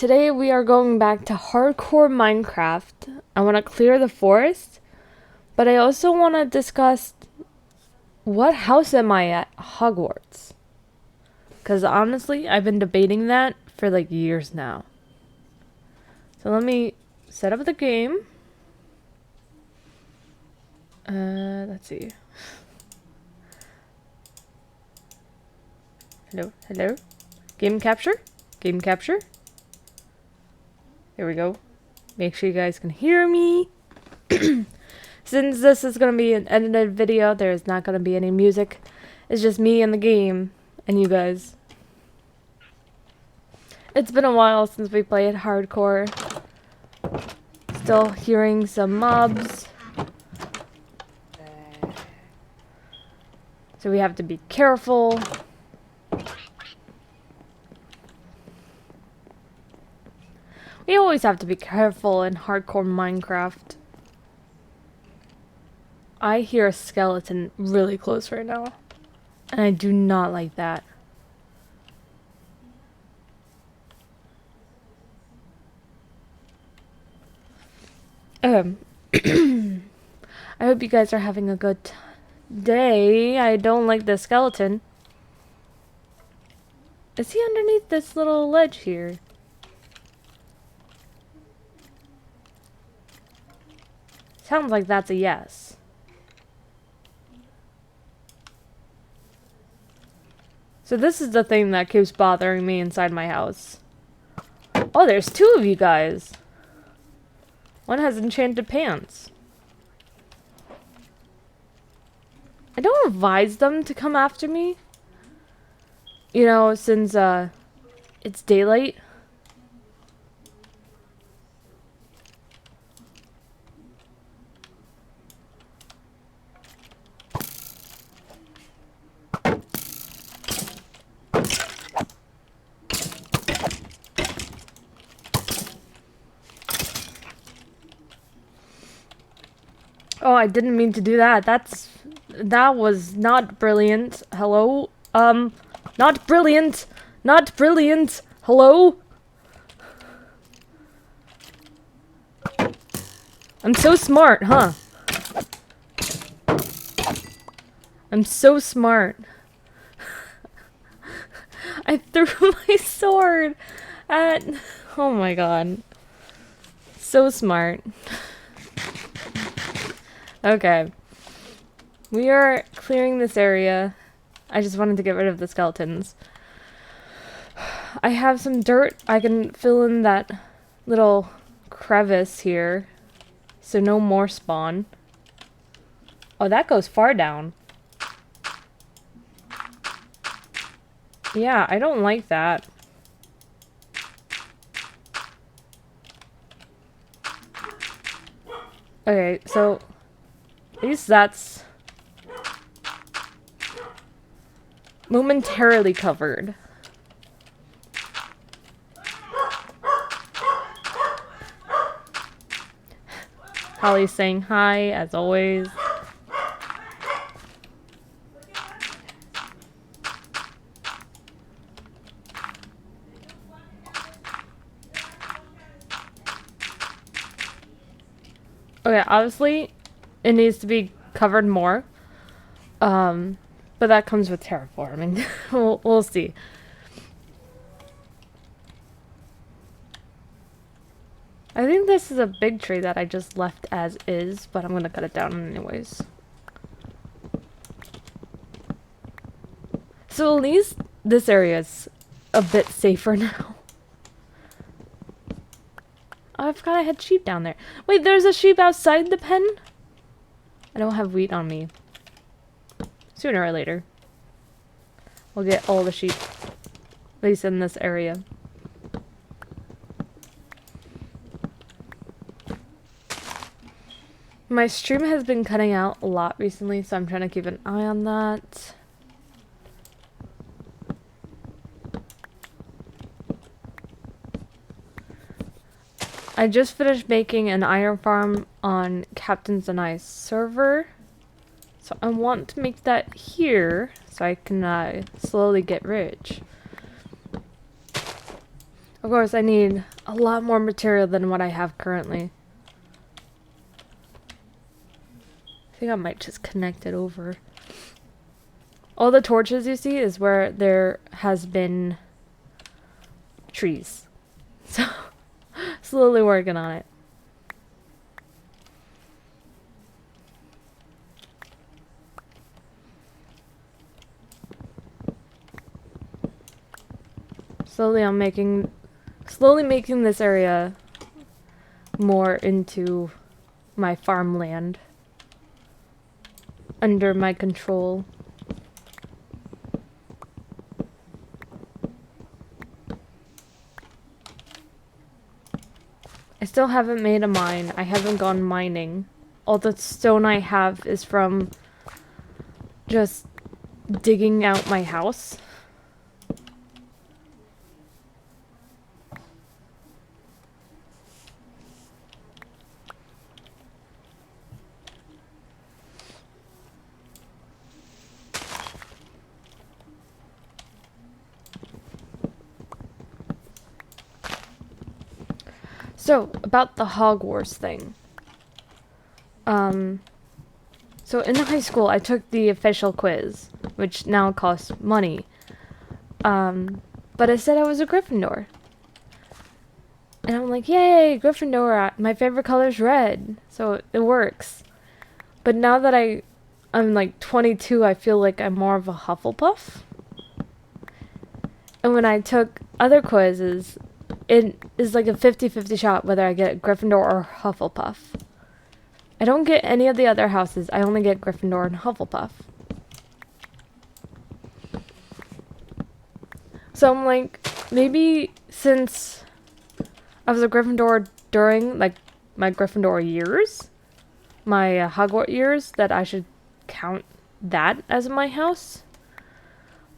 Today we are going back to hardcore Minecraft. I want to clear the forest, but I also want to discuss what house am I at Hogwarts? Because honestly, I've been debating that for like years now. So let me set up the game. Let's see. Hello. Game capture? Game capture? There we go. Make sure you guys can hear me. Since this is going to be an edited video, there's not going to be any music. It's just me and the game and you guys. It's been a while since we played hardcore. Still hearing some mobs. So we have to be careful. We always have to be careful in hardcore Minecraft. I hear a skeleton really close right now. And I do not like that. I hope you guys are having a good day. I don't like the skeleton. Is he underneath this little ledge here? Sounds like that's a yes. So this is the thing that keeps bothering me inside my house. Oh, there's two of you guys. One has enchanted pants. I don't advise them to come after me. You know, since it's daylight. Oh, I didn't mean to do that. That was not brilliant. Hello? Not brilliant. Not brilliant. Hello? I'm so smart, huh? I'm so smart. I threw my sword at... Oh my god. So smart. Okay. We are clearing this area. I just wanted to get rid of the skeletons. I have some dirt. I can fill in that little crevice here. So no more spawn. Oh, that goes far down. Yeah, I don't like that. Okay, so... at least that's... momentarily covered. Holly's saying hi, as always. Okay, obviously, it needs to be covered more. But that comes with terraforming. We'll see. I think this is a big tree that I just left as is, but I'm gonna cut it down anyways. So at least this area is a bit safer now. Oh, I forgot I had sheep down there. Wait, there's a sheep outside the pen? I don't have wheat on me. Sooner or later, we'll get all the sheep, at least in this area. My stream has been cutting out a lot recently, so I'm trying to keep an eye on that. I just finished making an iron farm on Captain's and I's server. So I want to make that here so I can slowly get rich. Of course, I need a lot more material than what I have currently. I think I might just connect it over. All the torches you see is where there has been trees. So, slowly working on it. Slowly making this area more into my farmland. Under my control. I still haven't made a mine. I haven't gone mining. All the stone I have is from just digging out my house. So, about the Hogwarts thing. So in high school, I took the official quiz, which now costs money. But I said I was a Gryffindor. And I'm like, yay, Gryffindor, my favorite color is red. So it works. But now that I'm like 22, I feel like I'm more of a Hufflepuff. And when I took other quizzes, it is like a 50-50 shot whether I get Gryffindor or Hufflepuff. I don't get any of the other houses. I only get Gryffindor and Hufflepuff. So I'm like, maybe since I was a Gryffindor during like my Gryffindor years, my Hogwarts years, that I should count that as my house.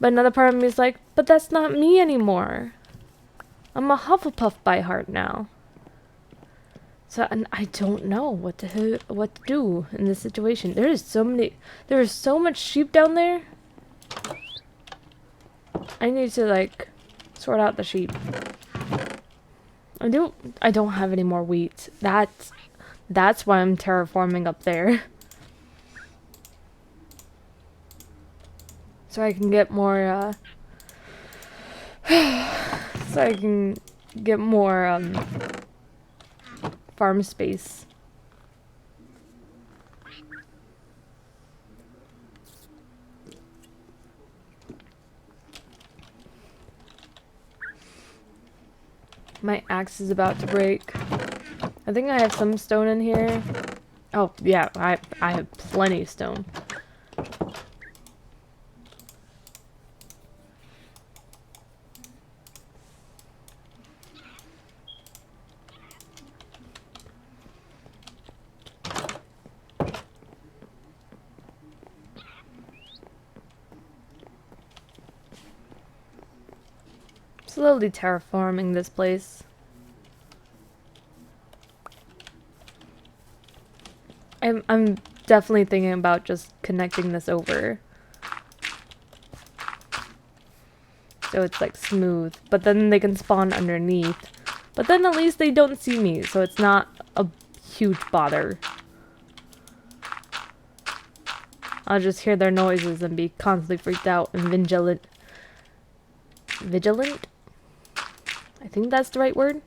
But another part of me is like, but that's not me anymore. I'm a Hufflepuff by heart now. So, and I don't know what to do in this situation. There is so much sheep down there. I need to like sort out the sheep. I don't have any more wheat. That's why I'm terraforming up there. So I can get more farm space. My axe is about to break. I think I have some stone in here. Oh, yeah, I have plenty of stone. Slowly terraforming this place. I'm definitely thinking about just connecting this over. So it's like smooth. But then they can spawn underneath. But then at least they don't see me, so it's not a huge bother. I'll just hear their noises and be constantly freaked out and vigilant. Vigilant? I think that's the right word.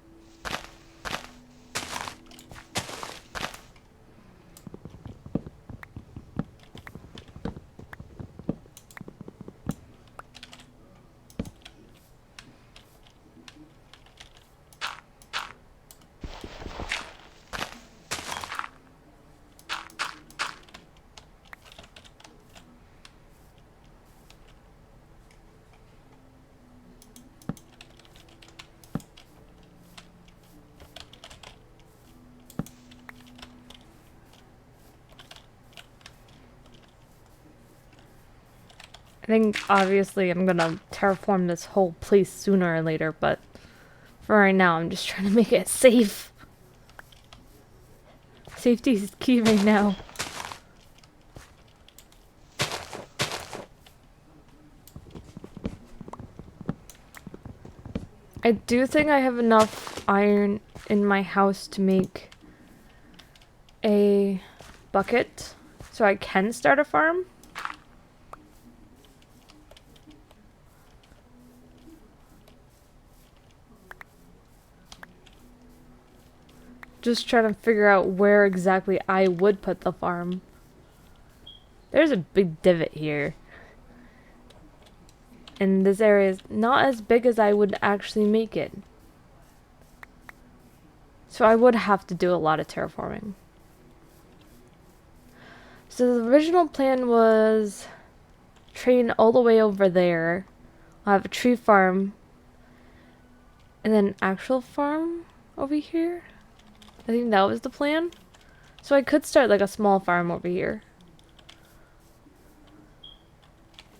I think obviously I'm gonna terraform this whole place sooner or later, but for right now I'm just trying to make it safe. Safety is key right now. I do think I have enough iron in my house to make a bucket so I can start a farm. Just trying to figure out where exactly I would put the farm. There's a big divot here. And this area is not as big as I would actually make it. So I would have to do a lot of terraforming. So the original plan was train all the way over there. I'll have a tree farm. And then actual farm over here. I think that was the plan. So I could start like a small farm over here.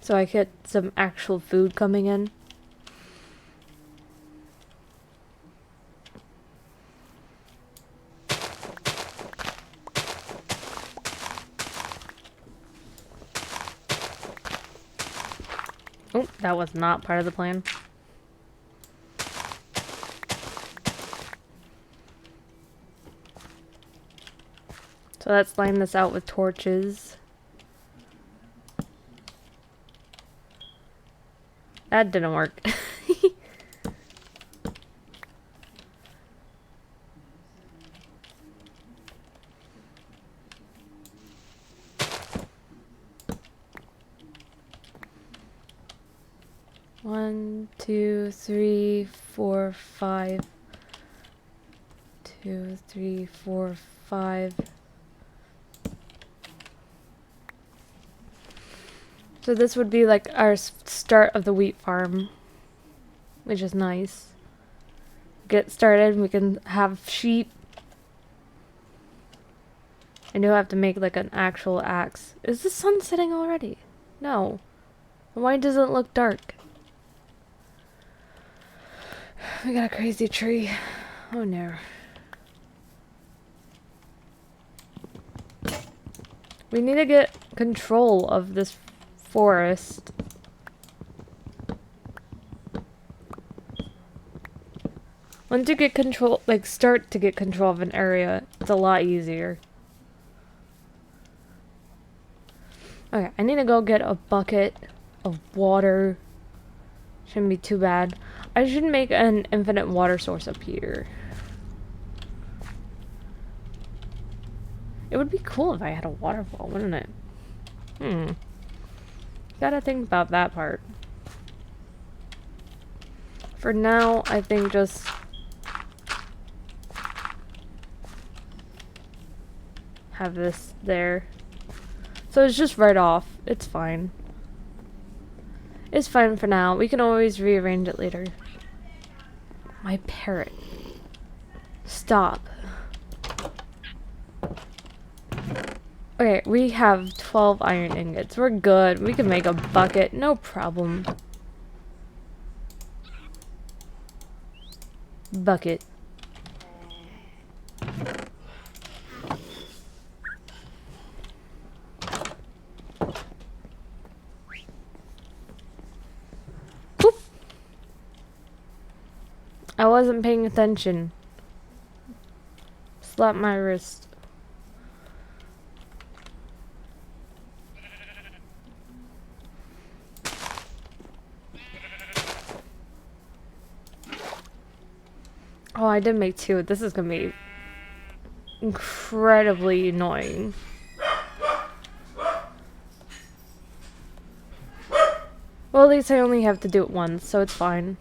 So I get some actual food coming in. Oh, that was not part of the plan. So let's line this out with torches. That didn't work. One, two, three, four, five. 2, 3, 4, 5. So this would be like our start of the wheat farm, which is nice. Get started, we can have sheep. I do have to make like an actual axe. Is the sun setting already? No. Why does it look dark? We got a crazy tree. Oh no. We need to get control of this forest. Once you get control, like start to get control of an area, it's a lot easier. Okay, I need to go get a bucket of water. Shouldn't be too bad. I should make an infinite water source up here. It would be cool if I had a waterfall, wouldn't it? Gotta think about that part. For now, I think just have this there. So it's just right off. It's fine. It's fine for now. We can always rearrange it later. My parrot. Stop. Okay, we have 12 iron ingots. We're good. We can make a bucket. No problem. Bucket. Boop. I wasn't paying attention. Slap my wrist. Oh, I did make 2. This is gonna be incredibly annoying. Well, at least I only have to do it once, so it's fine.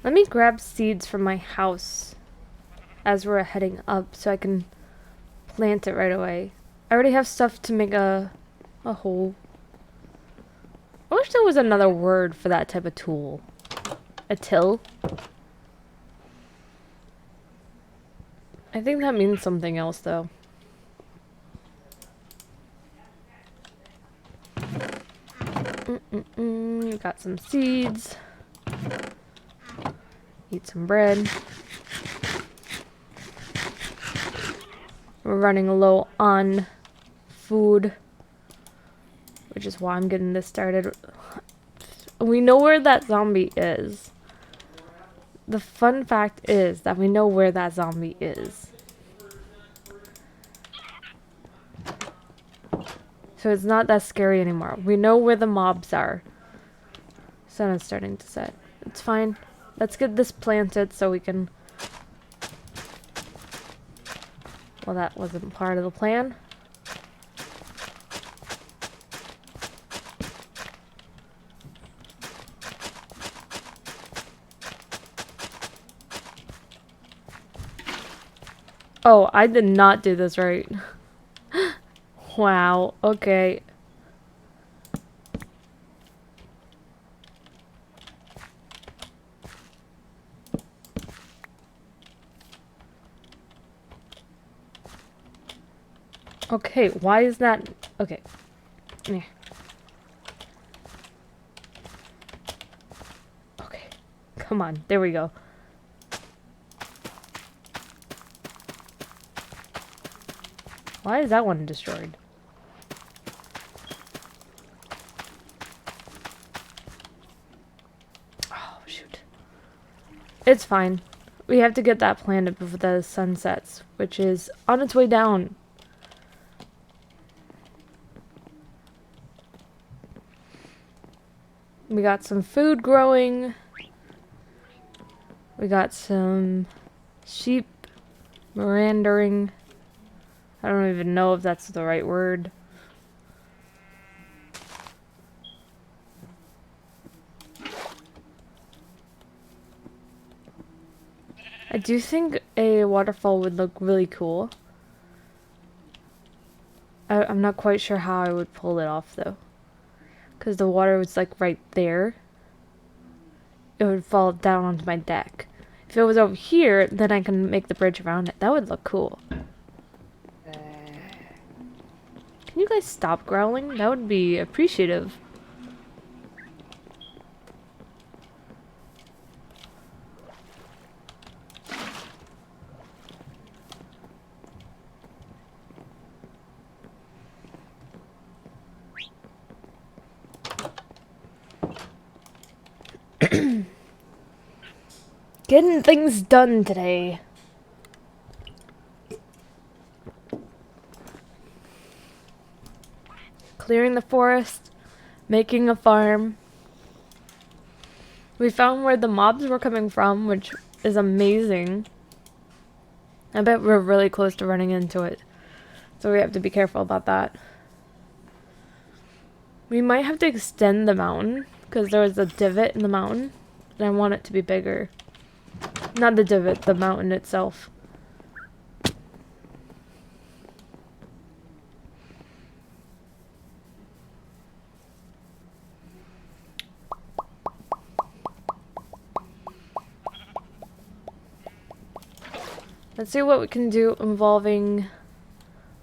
Let me grab seeds from my house as we're heading up so I can plant it right away. I already have stuff to make a hole. I wish there was another word for that type of tool. A till? I think that means something else, though. Got some seeds. Eat some bread. We're running low on food, which is why I'm getting this started. We know where that zombie is. The fun fact is that we know where that zombie is. So it's not that scary anymore. We know where the mobs are. Sun is starting to set. It's fine. Let's get this planted so we can... Well, that wasn't part of the plan. Oh, I did not do this right. Wow, okay. Okay, why is that... Okay. Yeah. Okay. Come on, there we go. Why is that one destroyed? Oh, shoot. It's fine. We have to get that planted before the sun sets, which is on its way down. We got some food growing. We got some sheep meandering. I don't even know if that's the right word. I do think a waterfall would look really cool. I'm not quite sure how I would pull it off though. Because the water was like right there. It would fall down onto my deck. If it was over here, then I can make the bridge around it. That would look cool. Can you guys stop growling? That would be appreciative. Getting things done today. Clearing the forest, making a farm. We found where the mobs were coming from, which is amazing. I bet we're really close to running into it. So we have to be careful about that. We might have to extend the mountain, because there was a divot in the mountain, and I want it to be bigger. Not the divot, the mountain itself. Let's see what we can do involving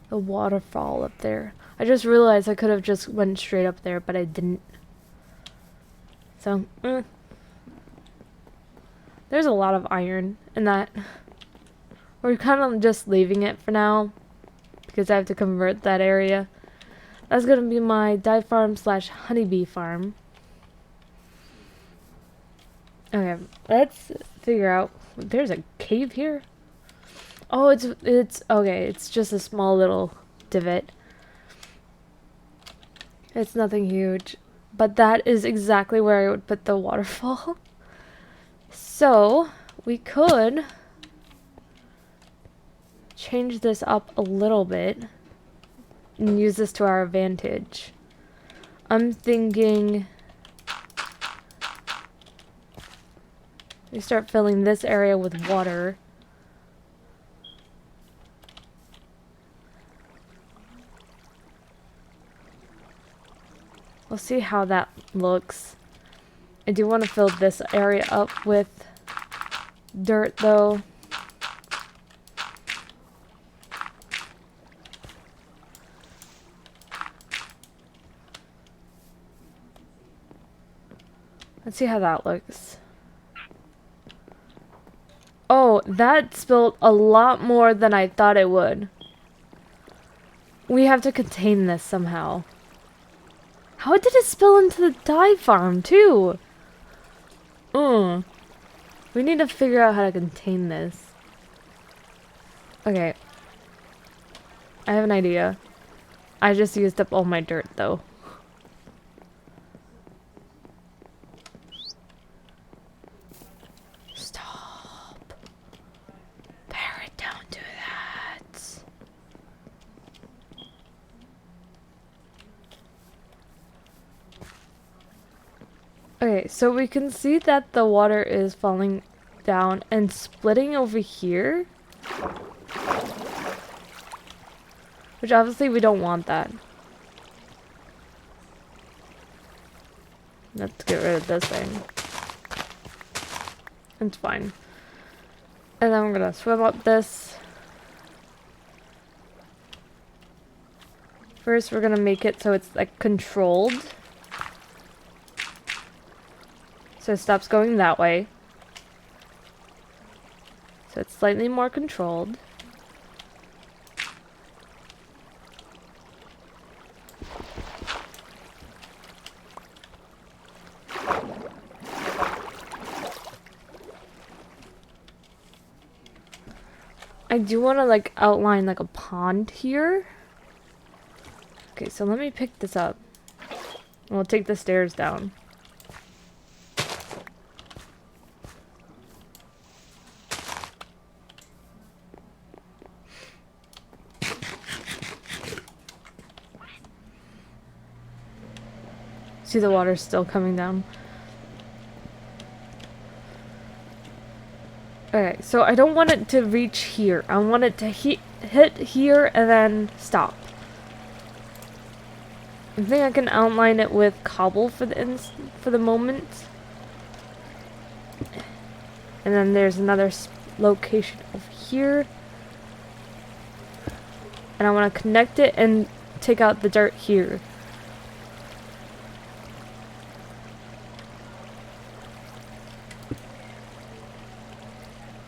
the waterfall up there. I just realized I could have just went straight up there, but I didn't. So, there's a lot of iron in that. We're kind of just leaving it for now, because I have to convert that area. That's going to be my dye farm / honeybee farm. Okay, let's figure out. There's a cave here? Oh, it's okay. It's just a small little divot. It's nothing huge, but that is exactly where I would put the waterfall. So we could change this up a little bit and use this to our advantage. I'm thinking we start filling this area with water. We'll see how that looks. I do want to fill this area up with dirt though. Let's see how that looks. Oh, that spilled a lot more than I thought it would. We have to contain this somehow. How did it spill into the dye farm too? We need to figure out how to contain this. Okay. I have an idea. I just used up all my dirt though. Stop. Parrot, don't do that. Okay, so we can see that the water is falling down and splitting over here. Which obviously we don't want that. Let's get rid of this thing. It's fine. And then we're gonna swim up this. First we're gonna make it so it's like controlled. So it stops going that way. So it's slightly more controlled. I do want to like outline like a pond here. Okay, so let me pick this up. We'll take the stairs down. See, the water's still coming down. Okay, so I don't want it to reach here. I want it to hit here and then stop. I think I can outline it with cobble for the moment. And then there's another location over here. And I want to connect it and take out the dirt here.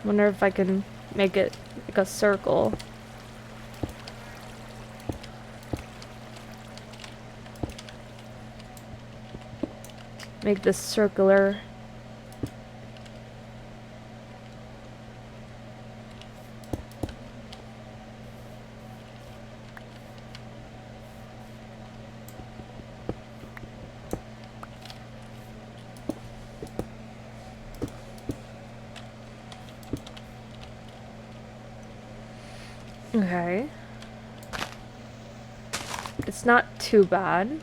Wonder if I can make it like a circle. Make this circular. Okay. It's not too bad.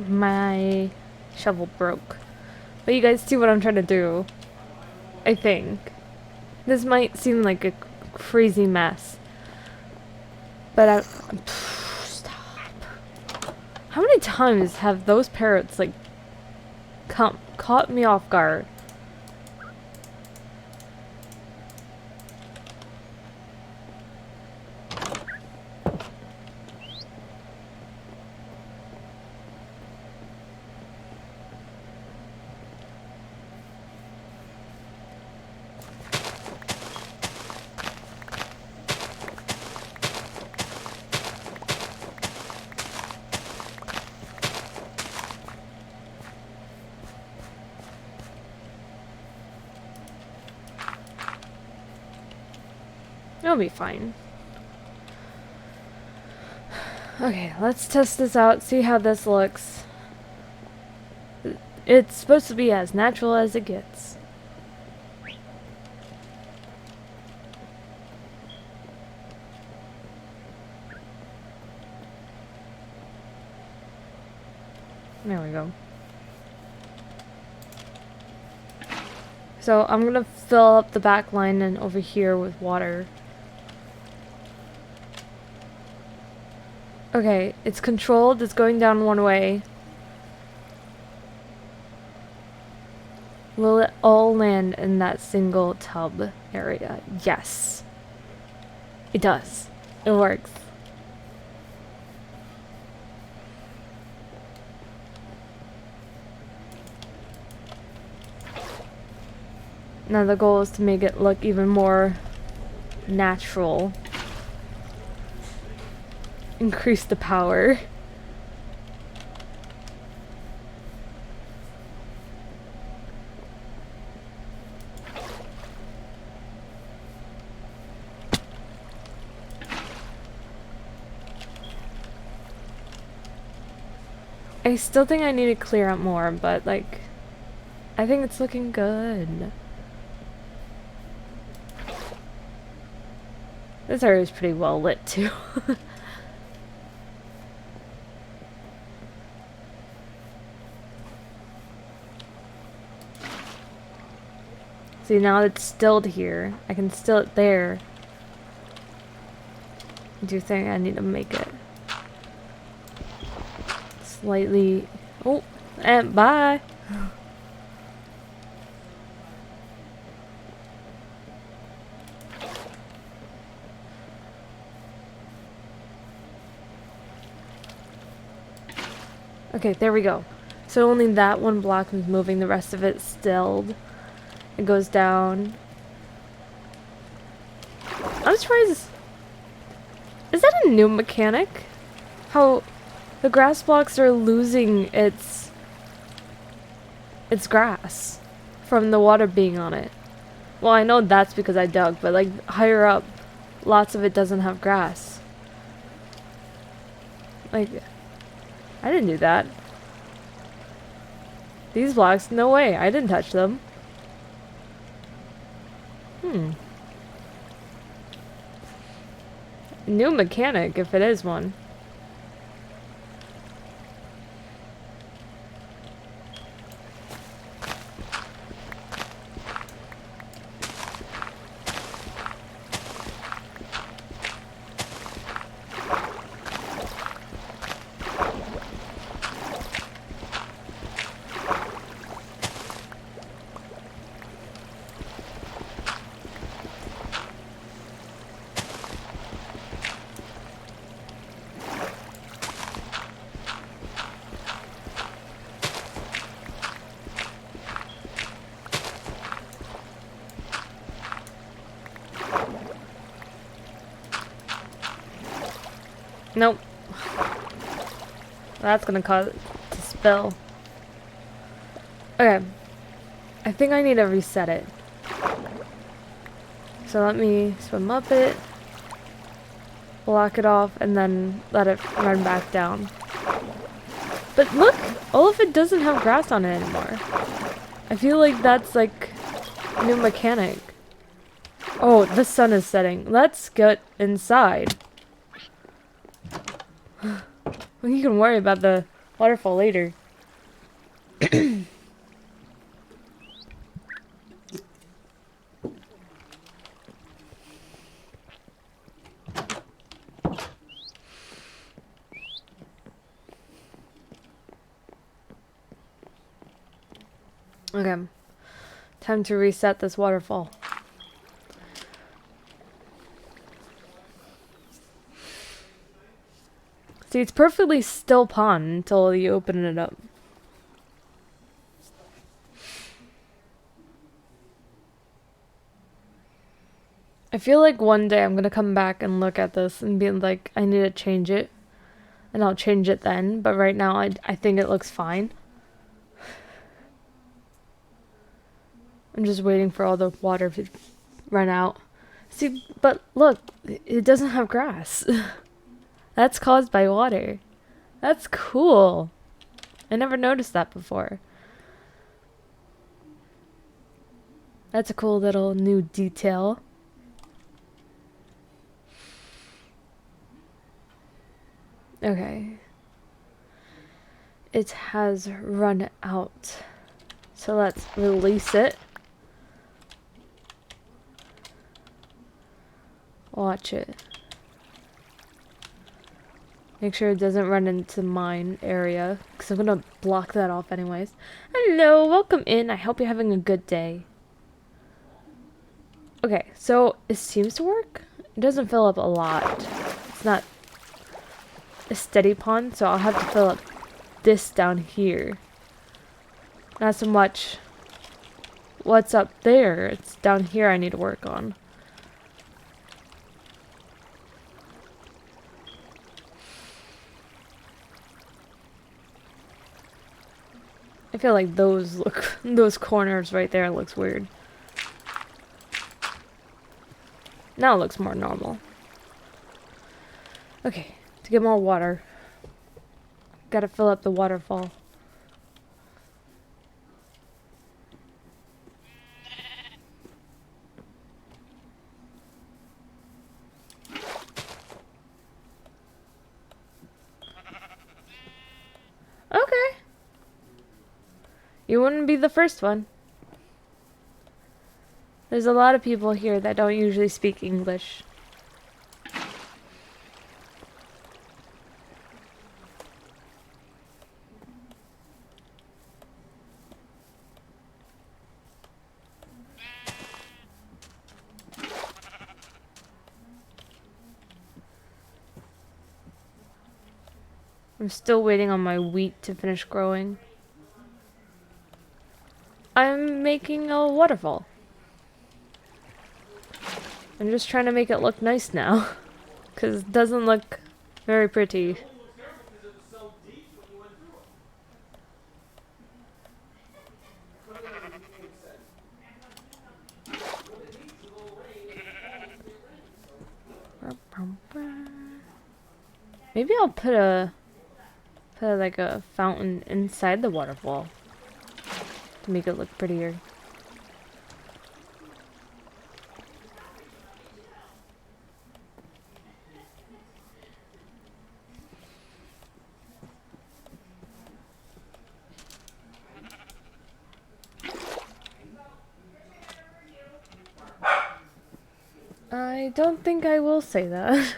My shovel broke. But you guys see what I'm trying to do. I think. This might seem like a crazy mess. But stop. How many times have those parrots like caught me off guard? It'll be fine. Okay, let's test this out, see how this looks. It's supposed to be as natural as it gets. There we go. So I'm gonna fill up the back line and over here with water. Okay, it's controlled, it's going down one way. Will it all land in that single tub area? Yes. It does. It works. Now the goal is to make it look even more natural. Increase the power. I still think I need to clear up more, but like, I think it's looking good. This area is pretty well lit too. See, now it's stilled here. I can still it there. I do think I need to make it slightly... Oh, and bye! Okay, there we go. So only that one block is moving, the rest of it's stilled. It goes down. I'm surprised. Is that a new mechanic? How the grass blocks are losing its grass from the water being on it. Well, I know that's because I dug, but like higher up, lots of it doesn't have grass. Like, I didn't do that. These blocks, no way, I didn't touch them. New mechanic, if it is one. Nope. That's gonna cause it to spill. Okay. I think I need to reset it. So let me swim up it, block it off, and then let it run back down. But look! All of it doesn't have grass on it anymore. I feel like that's like a new mechanic. Oh, the sun is setting. Let's get inside. Well, you can worry about the waterfall later. Okay. Time to reset this waterfall. See, it's perfectly still pond until you open it up. I feel like one day I'm gonna come back and look at this and be like, I need to change it. And I'll change it then, but right now I think it looks fine. I'm just waiting for all the water to run out. See, but look, it doesn't have grass. That's caused by water. That's cool. I never noticed that before. That's a cool little new detail. Okay. It has run out. So let's release it. Watch it. Make sure it doesn't run into mine area, because I'm going to block that off anyways. Hello, welcome in. I hope you're having a good day. Okay, so it seems to work. It doesn't fill up a lot. It's not a steady pond, so I'll have to fill up this down here. Not so much what's up there. It's down here I need to work on. I feel like those corners right there looks weird. Now it looks more normal. Okay, to get more water. Gotta fill up the waterfall. Okay. You wouldn't be the first one. There's a lot of people here that don't usually speak English. I'm still waiting on my wheat to finish growing. I'm making a waterfall. I'm just trying to make it look nice now. Because it doesn't look very pretty. Maybe I'll put like a fountain inside the waterfall to make it look prettier. I don't think I will say that.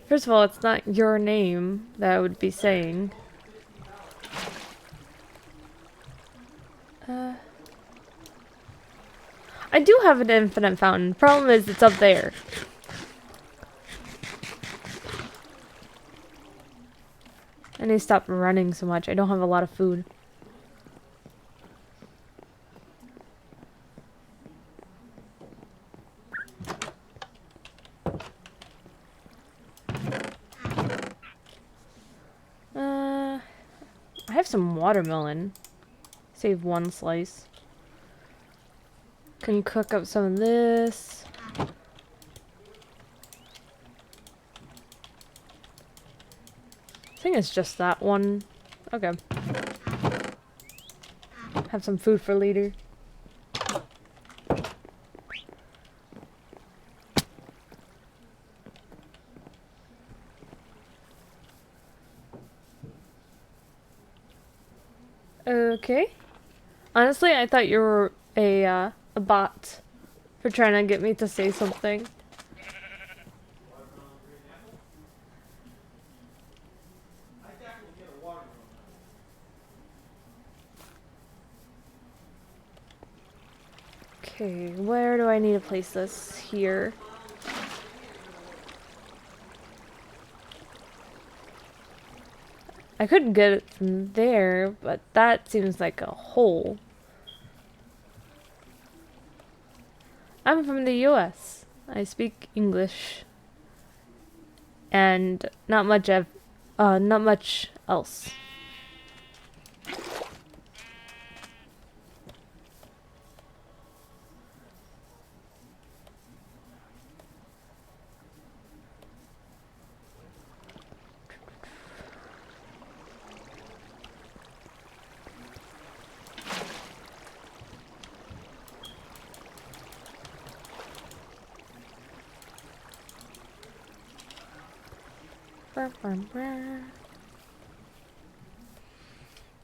First of all, it's not your name that I would be saying. I do have an infinite fountain. Problem is, it's up there. I need to stop running so much. I don't have a lot of food. I have some watermelon. Save one slice. Can cook up some of this. I think it's just that one. Okay. Have some food for later. Okay. Honestly, I thought you were a bot for trying to get me to say something. Okay, where do I need to place this? Here. I could get it from there, but that seems like a hole. I'm from the US. I speak English. And not much else.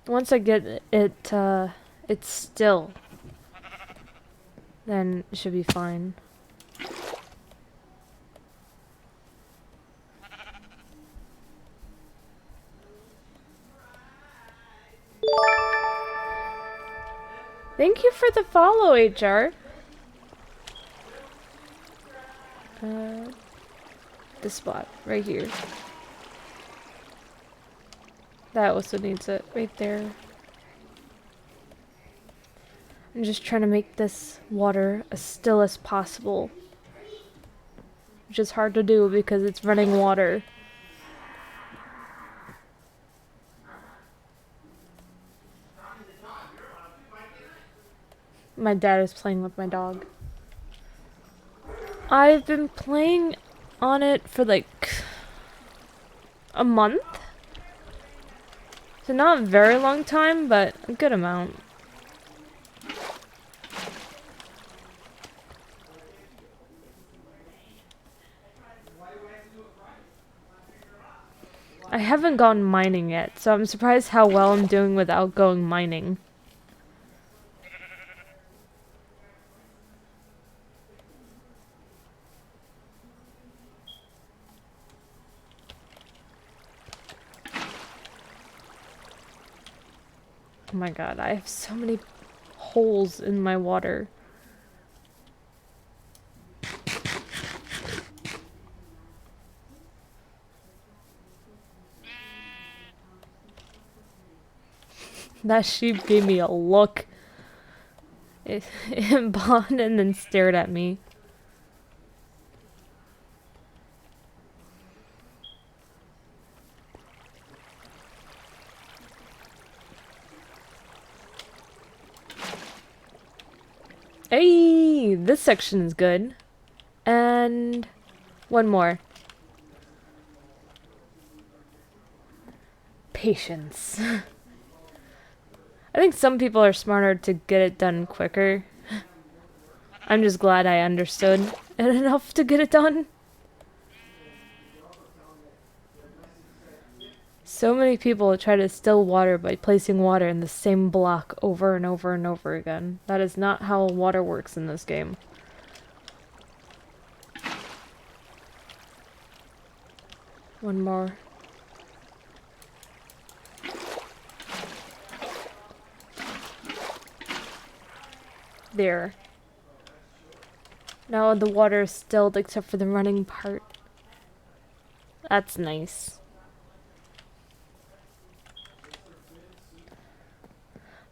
Once I get it, it's still, then it should be fine. Thank you for the follow, HR. This spot right here. That also needs it right there. I'm just trying to make this water as still as possible, which is hard to do because it's running water. My dad is playing with my dog. I've been playing on it for like a month. So not a very long time, but a good amount. I haven't gone mining yet, so I'm surprised how well I'm doing without going mining. Oh my god, I have so many holes in my water. That sheep gave me a look. It bonded and then stared at me. Hey, this section is good. And one more. Patience. I think some people are smarter to get it done quicker. I'm just glad I understood it enough to get it done. So many people try to still water by placing water in the same block over and over and over again. That is not how water works in this game. One more. There. Now the water is stilled except for the running part. That's nice.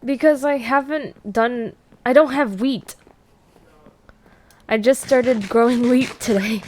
Because I don't have wheat. I just started growing wheat today.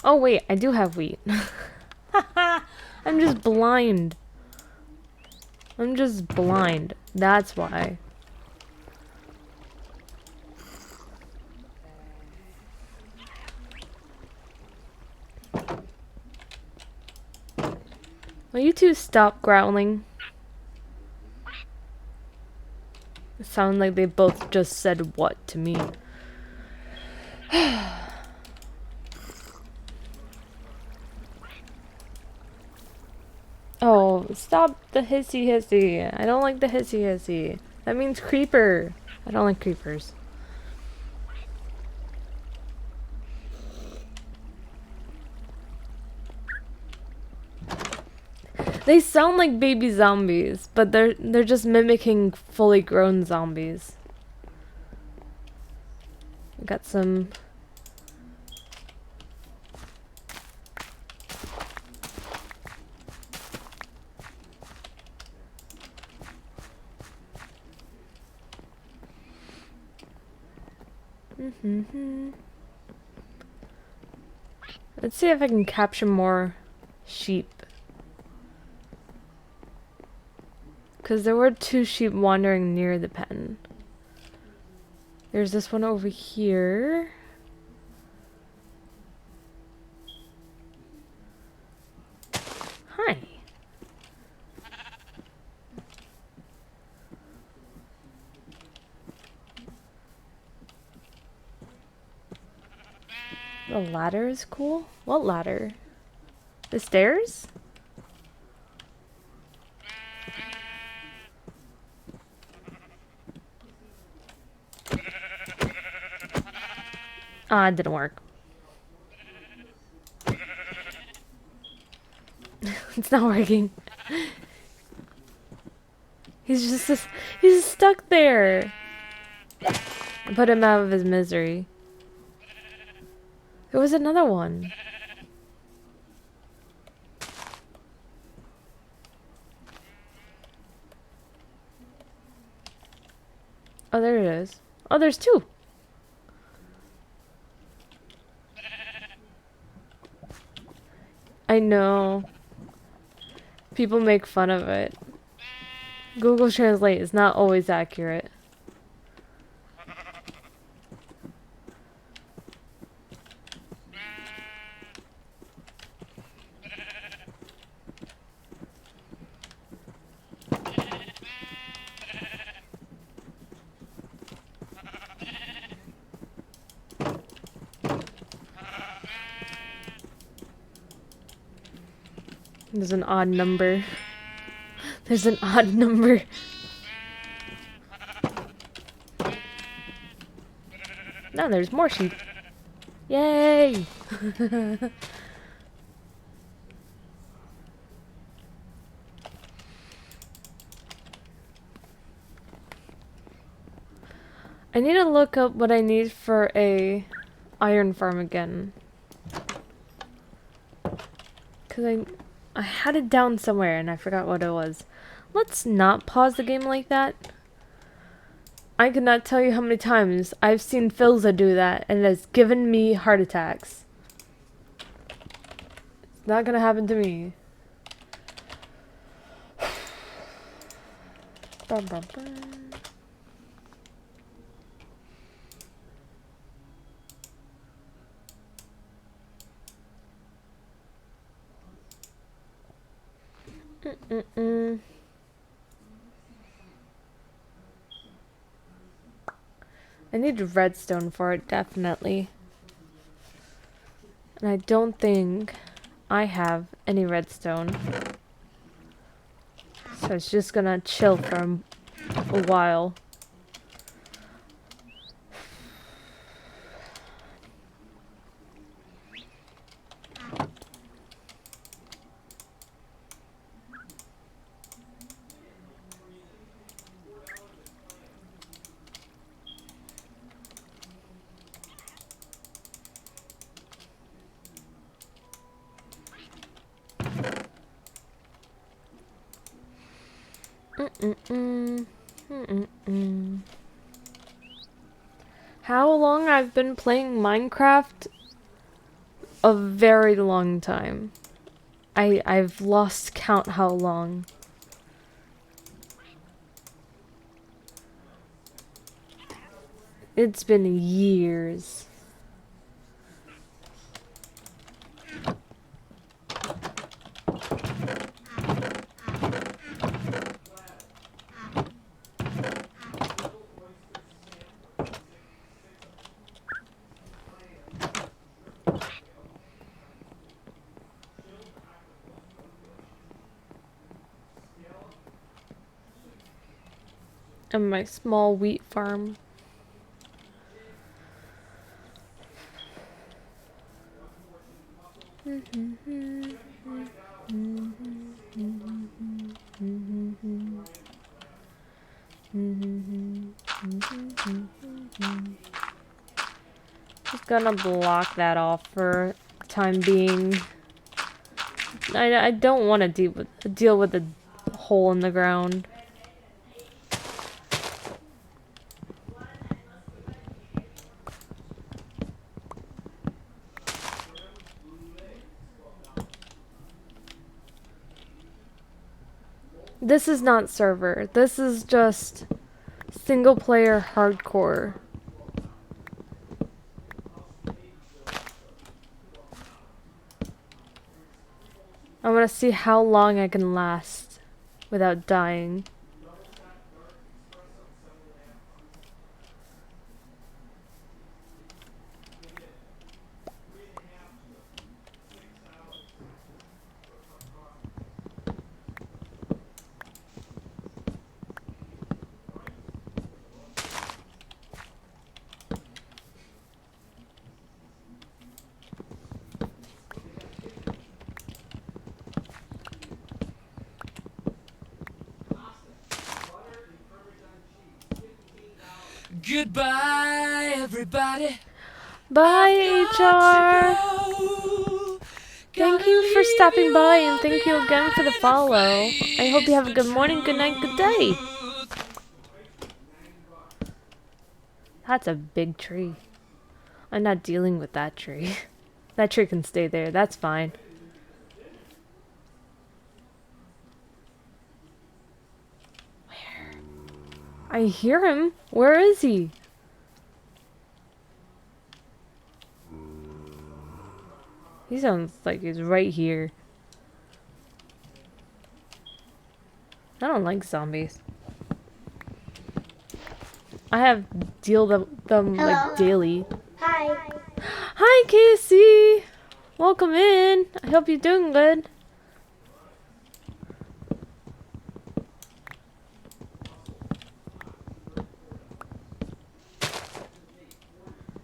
Oh wait, I do have wheat. I'm just blind. I'm just blind. That's why. Will you two stop growling? It sounds like they both just said what to me. Oh, stop the hissy hissy. I don't like the hissy hissy. That means creeper. I don't like creepers. They sound like baby zombies, but they're just mimicking fully grown zombies. I got some. Let's see if I can capture more sheep. Because there were two sheep wandering near the pen. There's this one over here. Hi. The ladder is cool. What ladder? The stairs? Ah, it didn't work. It's not working. He's stuck there. Put him out of his misery. There was another one. Oh, there it is. Oh, there's two. I know. People make fun of it. Google Translate is not always accurate. There's an odd number. There's an odd number. Now there's more sheep. Yay! I need to look up what I need for a iron farm again. Cause I had it down somewhere and I forgot what it was. Let's not pause the game like that. I cannot tell you how many times I've seen Philza do that and it has given me heart attacks. It's not gonna happen to me. Bum, bum, bum. I need redstone for it, definitely. And I don't think I have any redstone. So it's just gonna chill for a while. How long I've been playing Minecraft? A very long time. I've lost count how long. It's been years. And my small wheat farm. Just gonna block that off for time being. I don't want to deal with the hole in the ground. This is not server. This is just single player hardcore. I want to see how long I can last without dying. Goodbye, everybody. Bye, HR. Thank you for stopping by and thank you again for the follow. I hope you have a good morning, good night, good day. That's a big tree. I'm not dealing with that tree. That tree can stay there. That's fine. Where? I hear him. Where is he? He sounds like he's right here. I don't like zombies. I have dealt them like daily. Hi. Hi, Casey. Welcome in. I hope you're doing good.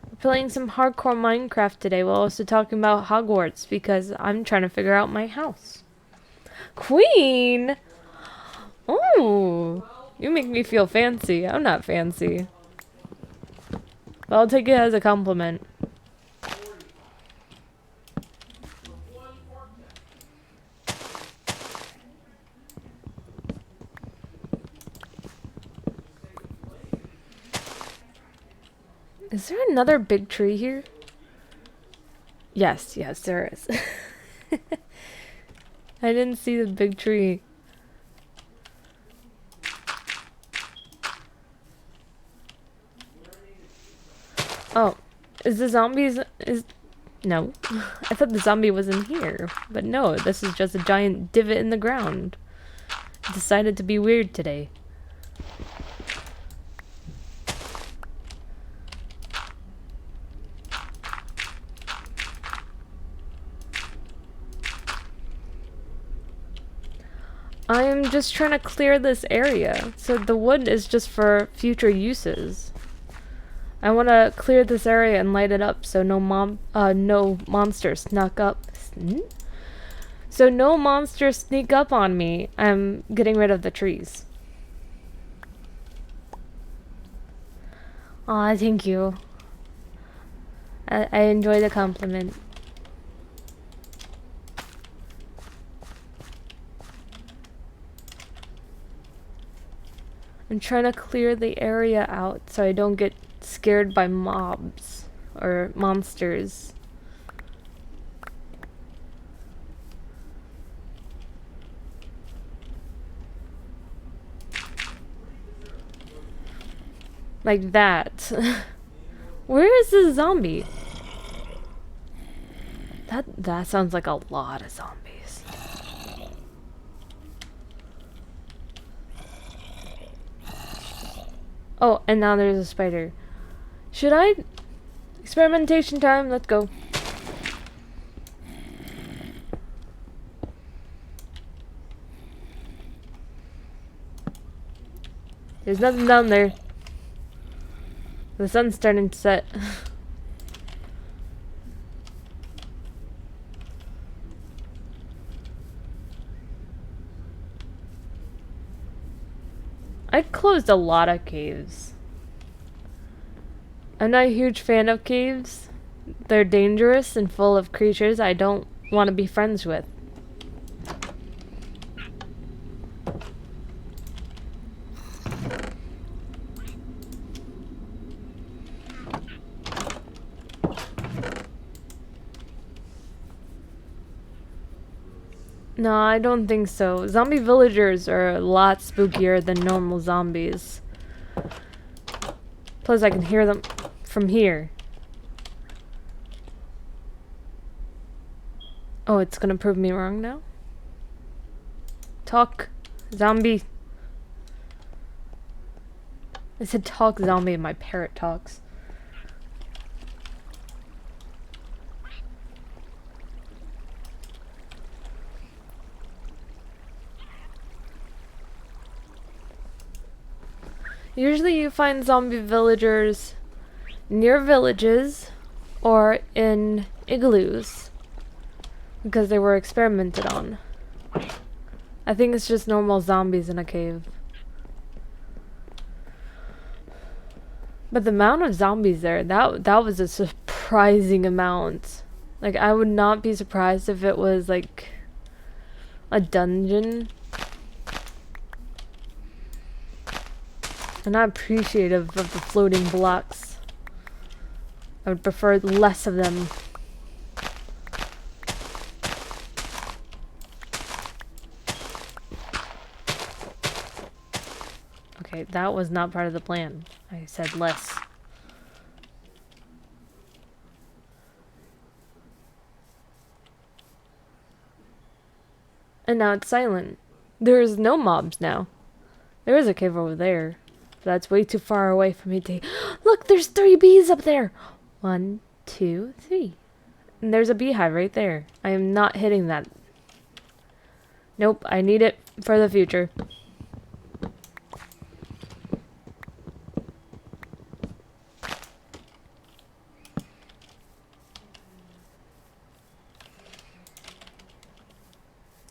We're playing some hardcore Minecraft today while also talking about Hogwarts because I'm trying to figure out my house. Queen! Oh, you make me feel fancy. I'm not fancy. But I'll take it as a compliment. Is there another big tree here? Yes, yes, there is. I didn't see the big tree. Oh, is the zombies... No. I thought the zombie was in here. But no, this is just a giant divot in the ground. It decided to be weird today. I am just trying to clear this area. So the wood is just for future uses. I want to clear this area and light it up so no monsters snuck up. So no monsters sneak up on me. I'm getting rid of the trees. Aw, thank you. I enjoy the compliment. I'm trying to clear the area out so I don't get scared by mobs or monsters. Like that. Where is the zombie? That sounds like a lot of zombies. Oh, and now there's a spider. Should I? Experimentation time, let's go. There's nothing down there. The sun's starting to set. I closed a lot of caves. I'm not a huge fan of caves. They're dangerous and full of creatures I don't want to be friends with. No, I don't think so. Zombie villagers are a lot spookier than normal zombies. Plus, I can hear them from here. Oh, it's gonna prove me wrong now? Talk, zombie. I said talk, zombie, and my parrot talks. Usually you find zombie villagers near villages or in igloos because they were experimented on. I think it's just normal zombies in a cave. But the amount of zombies there, that was a surprising amount. Like, I would not be surprised if it was like a dungeon. I'm not appreciative of the floating blocks. I would prefer less of them. Okay, that was not part of the plan. I said less. And now it's silent. There's no mobs now. There is a cave over there. That's way too far away for me to... Look, there's 3 bees up there! 1, 2, 3. And there's a beehive right there. I am not hitting that. Nope, I need it for the future.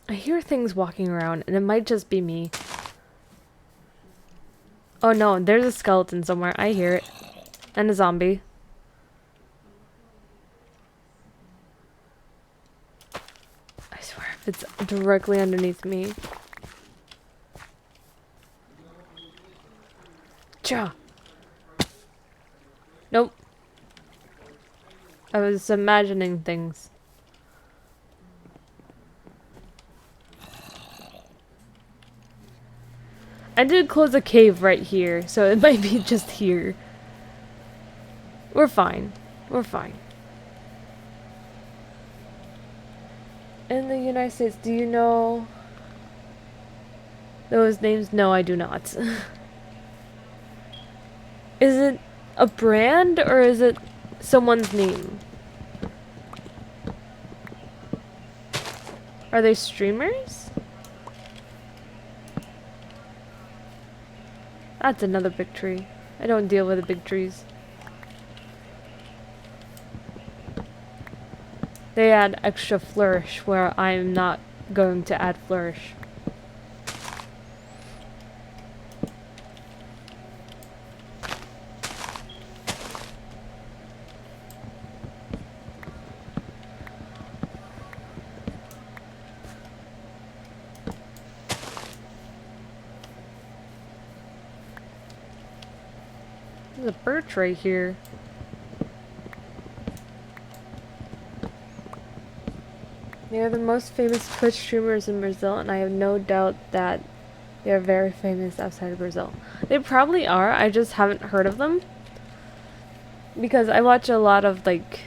I hear things walking around, and it might just be me. Oh no, there's a skeleton somewhere. I hear it. And a zombie. I swear, if it's directly underneath me. Cha! Nope. I was imagining things. I did close a cave right here, so it might be just here. We're fine. We're fine. In the United States, do you know those names? No, I do not. Is it a brand or is it someone's name? Are they streamers? That's another big tree. I don't deal with the big trees. They add extra flourish where I'm not going to add flourish. There's a birch right here. They are the most famous Twitch streamers in Brazil, and I have no doubt that they are very famous outside of Brazil. They probably are, I just haven't heard of them. Because I watch a lot of, like,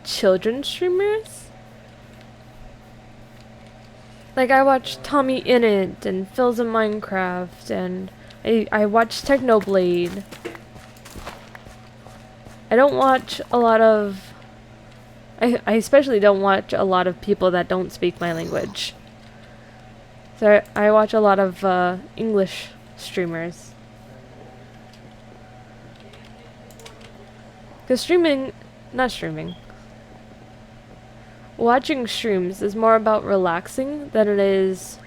children streamers. Like, I watch Tommy Innit and Phil's in Minecraft, and I watch Technoblade. I don't watch a lot of... I especially don't watch a lot of people that don't speak my language. So I watch a lot of English streamers. Because watching streams is more about relaxing than it is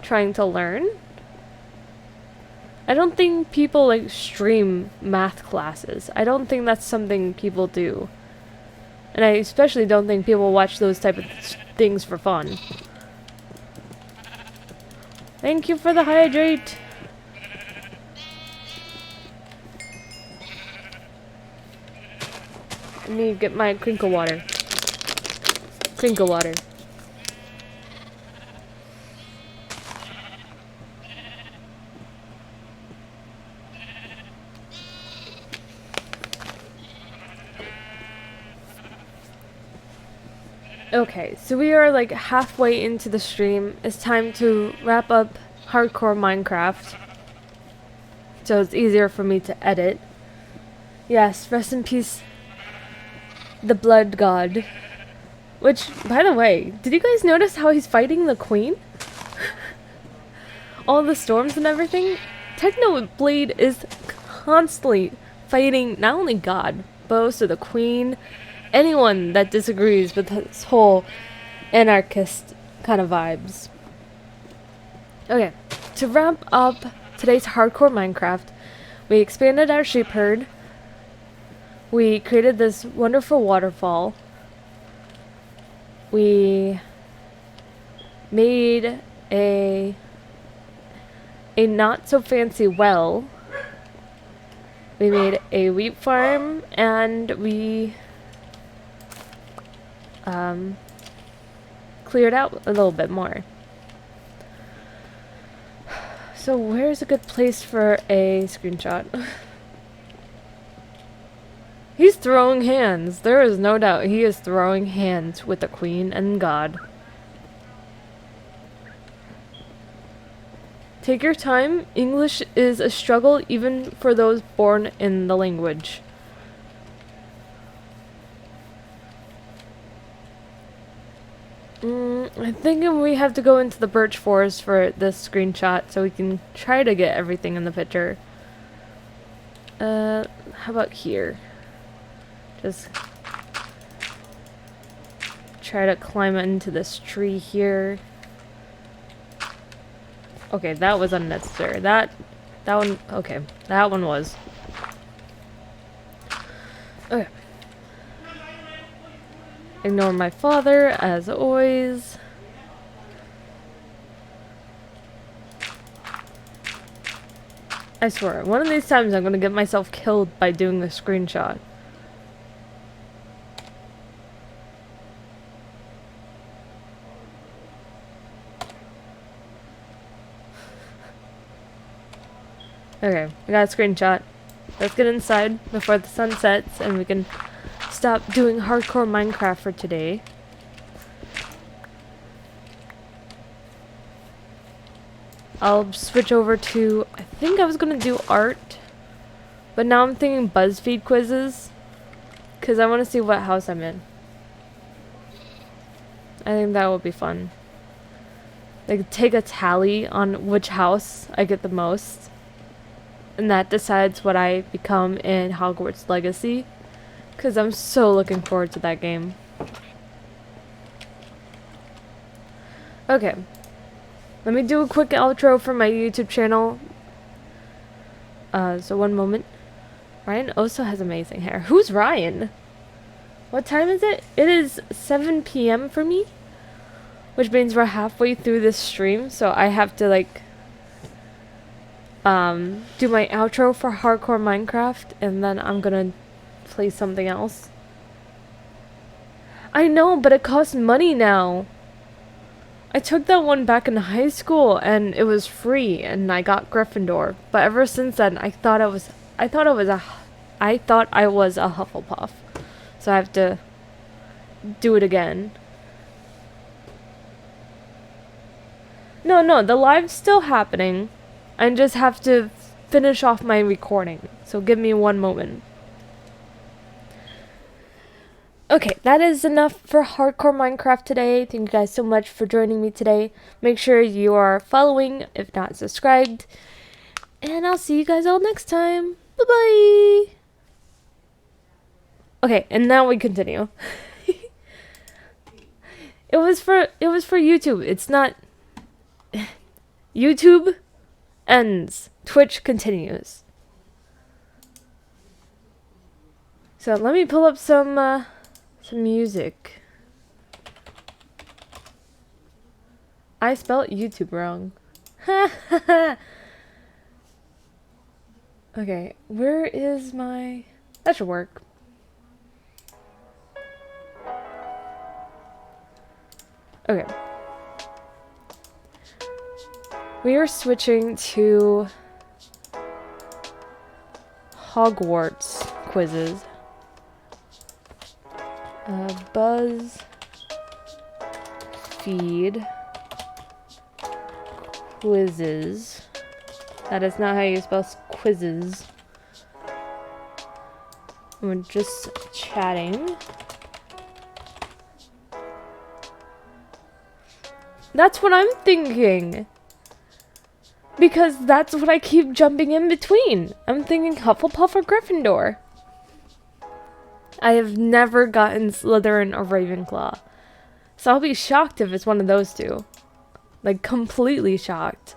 trying to learn. I don't think people like stream math classes. I don't think that's something people do. And I especially don't think people watch those type of things for fun. Thank you for the hydrate. I need to get my crinkle water. Crinkle water. Okay, so we are like halfway into the stream. It's time to wrap up Hardcore Minecraft. So it's easier for me to edit. Yes, rest in peace, the Blood God. Which, by the way, did you guys notice how he's fighting the Queen? All the storms and everything? Technoblade is constantly fighting not only God, but also the Queen, anyone that disagrees with this whole anarchist kind of vibes. Okay, to wrap up today's Hardcore Minecraft, we expanded our sheep herd, we created this wonderful waterfall, we made a not so fancy well, we made a wheat farm, and we cleared out a little bit more. So where's a good place for a screenshot? He's throwing hands. There is no doubt he is throwing hands with the Queen and God. Take your time. English is a struggle even for those born in the language. I'm thinking we have to go into the birch forest for this screenshot so we can try to get everything in the picture. How about here? Just try to climb into this tree here. Okay, that was unnecessary. That one, okay. That one was. Okay. Ignore my father, as always. I swear, one of these times I'm gonna get myself killed by doing the screenshot. Okay, I got a screenshot. Let's get inside before the sun sets and we can stop doing hardcore Minecraft for today. I'll switch over to, I think I was gonna do art, but now I'm thinking BuzzFeed quizzes, because I want to see what house I'm in. I think that would be fun. Like, take a tally on which house I get the most, and that decides what I become in Hogwarts Legacy, because I'm so looking forward to that game. Okay. Let me do a quick outro for my YouTube channel. So one moment. Ryan also has amazing hair. Who's Ryan? What time is it? It is 7 p.m. for me. Which means we're halfway through this stream. So I have to like do my outro for Hardcore Minecraft. And then I'm gonna play something else. I know, but it costs money now. I took that one back in high school and it was free and I got Gryffindor. But ever since then I thought I was a Hufflepuff. So I have to do it again. No, the live's still happening. I just have to finish off my recording. So give me one moment. Okay, that is enough for Hardcore Minecraft today. Thank you guys so much for joining me today. Make sure you are following, if not subscribed. And I'll see you guys all next time. Bye-bye! Okay, and now we continue. It was for YouTube. It's not... YouTube ends. Twitch continues. So let me pull up some music. I spelled YouTube wrong. Okay, where is my... That should work. Okay. We are switching to Hogwarts quizzes. Buzz BuzzFeed quizzes. That is not how you spell quizzes. We're just chatting. That's what I'm thinking. Because that's what I keep jumping in between. I'm thinking Hufflepuff or Gryffindor. I have never gotten Slytherin or Ravenclaw. So I'll be shocked if it's one of those two. Like, completely shocked.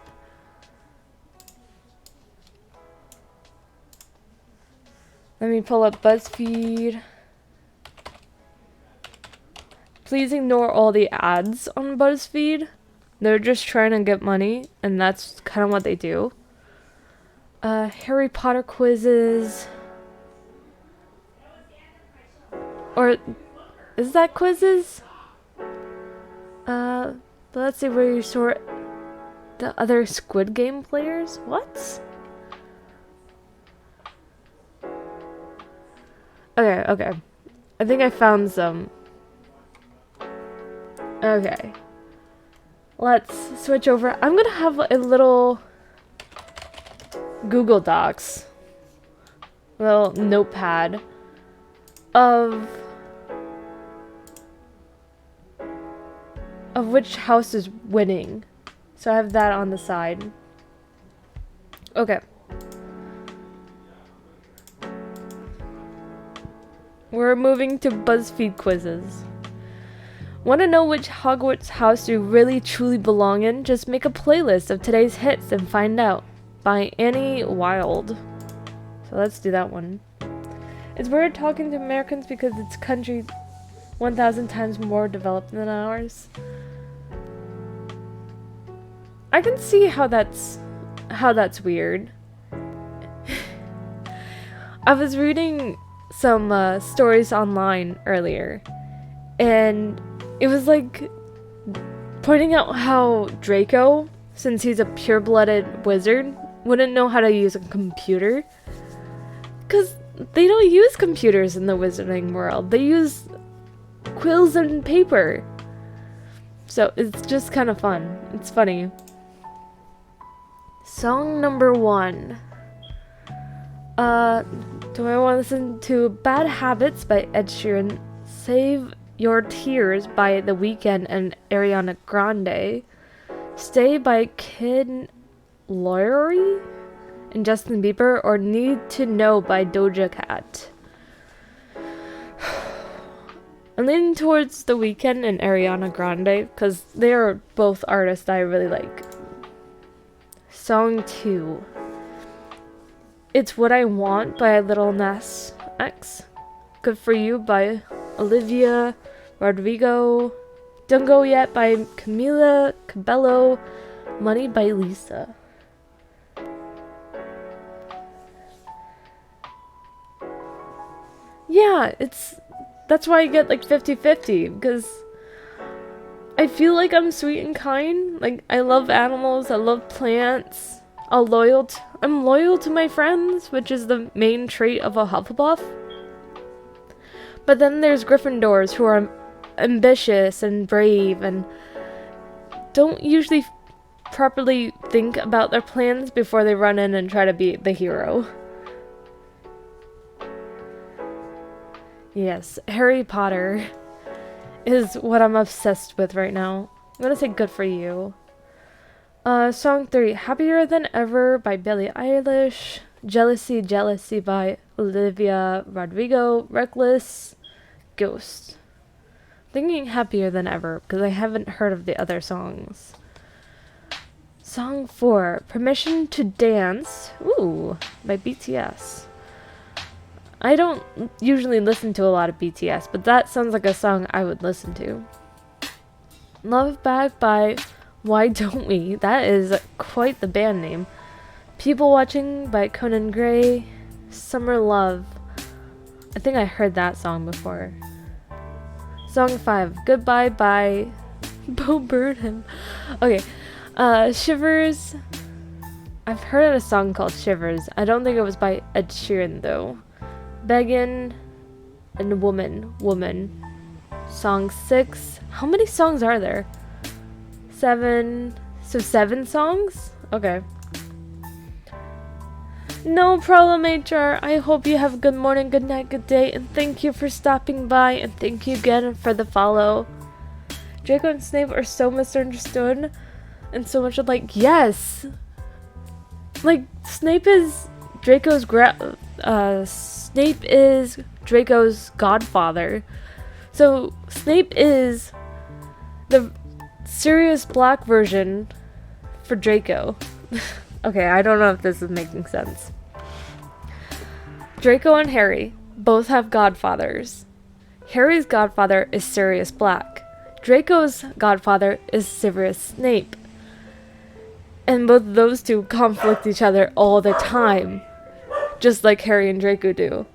Let me pull up BuzzFeed. Please ignore all the ads on BuzzFeed. They're just trying to get money, and that's kind of what they do. Harry Potter quizzes. Or, is that quizzes? But let's see where you sort the other Squid Game players. What? Okay. I think I found some. Okay. Let's switch over. I'm gonna have a little Google Docs. Little notepad of which house is winning. So I have that on the side. Okay. We're moving to BuzzFeed quizzes. Want to know which Hogwarts house you really truly belong in? Just make a playlist of today's hits and find out. By Annie Wilde. So let's do that one. It's weird talking to Americans because its country 1,000 times more developed than ours. I can see how that's weird. I was reading some stories online earlier, and it was like pointing out how Draco, since he's a pure-blooded wizard, wouldn't know how to use a computer. Because they don't use computers in the wizarding world. They use quills and paper. So it's just kind of fun. It's funny. Song number 1. Do I want to listen to Bad Habits by Ed Sheeran, Save Your Tears by The Weeknd and Ariana Grande, Stay by Kid Laroi and Justin Bieber, or Need to Know by Doja Cat? I'm leaning towards The Weeknd and Ariana Grande because they are both artists I really like. Song 2. It's What I Want by Lil Nas X. Good For You by Olivia Rodrigo. Don't Go Yet by Camila Cabello. Money by Lisa. Yeah, that's why I get like 50-50, because I feel like I'm sweet and kind. Like, I love animals, I love plants. I'm loyal to my friends, which is the main trait of a Hufflepuff. But then there's Gryffindors who are ambitious and brave and don't usually properly think about their plans before they run in and try to be the hero. Yes, Harry Potter is what I'm obsessed with right now. I'm gonna say Good For You. Song 3, Happier Than Ever by Billie Eilish. Jealousy by Olivia Rodrigo. Reckless, Ghost. Thinking Happier Than Ever because I haven't heard of the other songs. Song 4, Permission to Dance, by BTS. I don't usually listen to a lot of BTS, but that sounds like a song I would listen to. Love Bag by Why Don't We? That is quite the band name. People Watching by Conan Gray. Summer Love. I think I heard that song before. Song 5, Goodbye by Bo Burnham. Okay, Shivers. I've heard of a song called Shivers. I don't think it was by Ed Sheeran though. Beggin' and Woman. Song 6. How many songs are there? 7. So 7 songs? Okay. No problem, HR. I hope you have a good morning, good night, good day, and thank you for stopping by, and thank you again for the follow. Draco and Snape are so misunderstood, and so much alike. Yes! Like, Snape is Draco's Snape is Draco's godfather. So, Snape is the Sirius Black version for Draco. Okay, I don't know if this is making sense. Draco and Harry both have godfathers. Harry's godfather is Sirius Black. Draco's godfather is Severus Snape. And both of those two conflict each other all the time. Just like Harry and Draco do.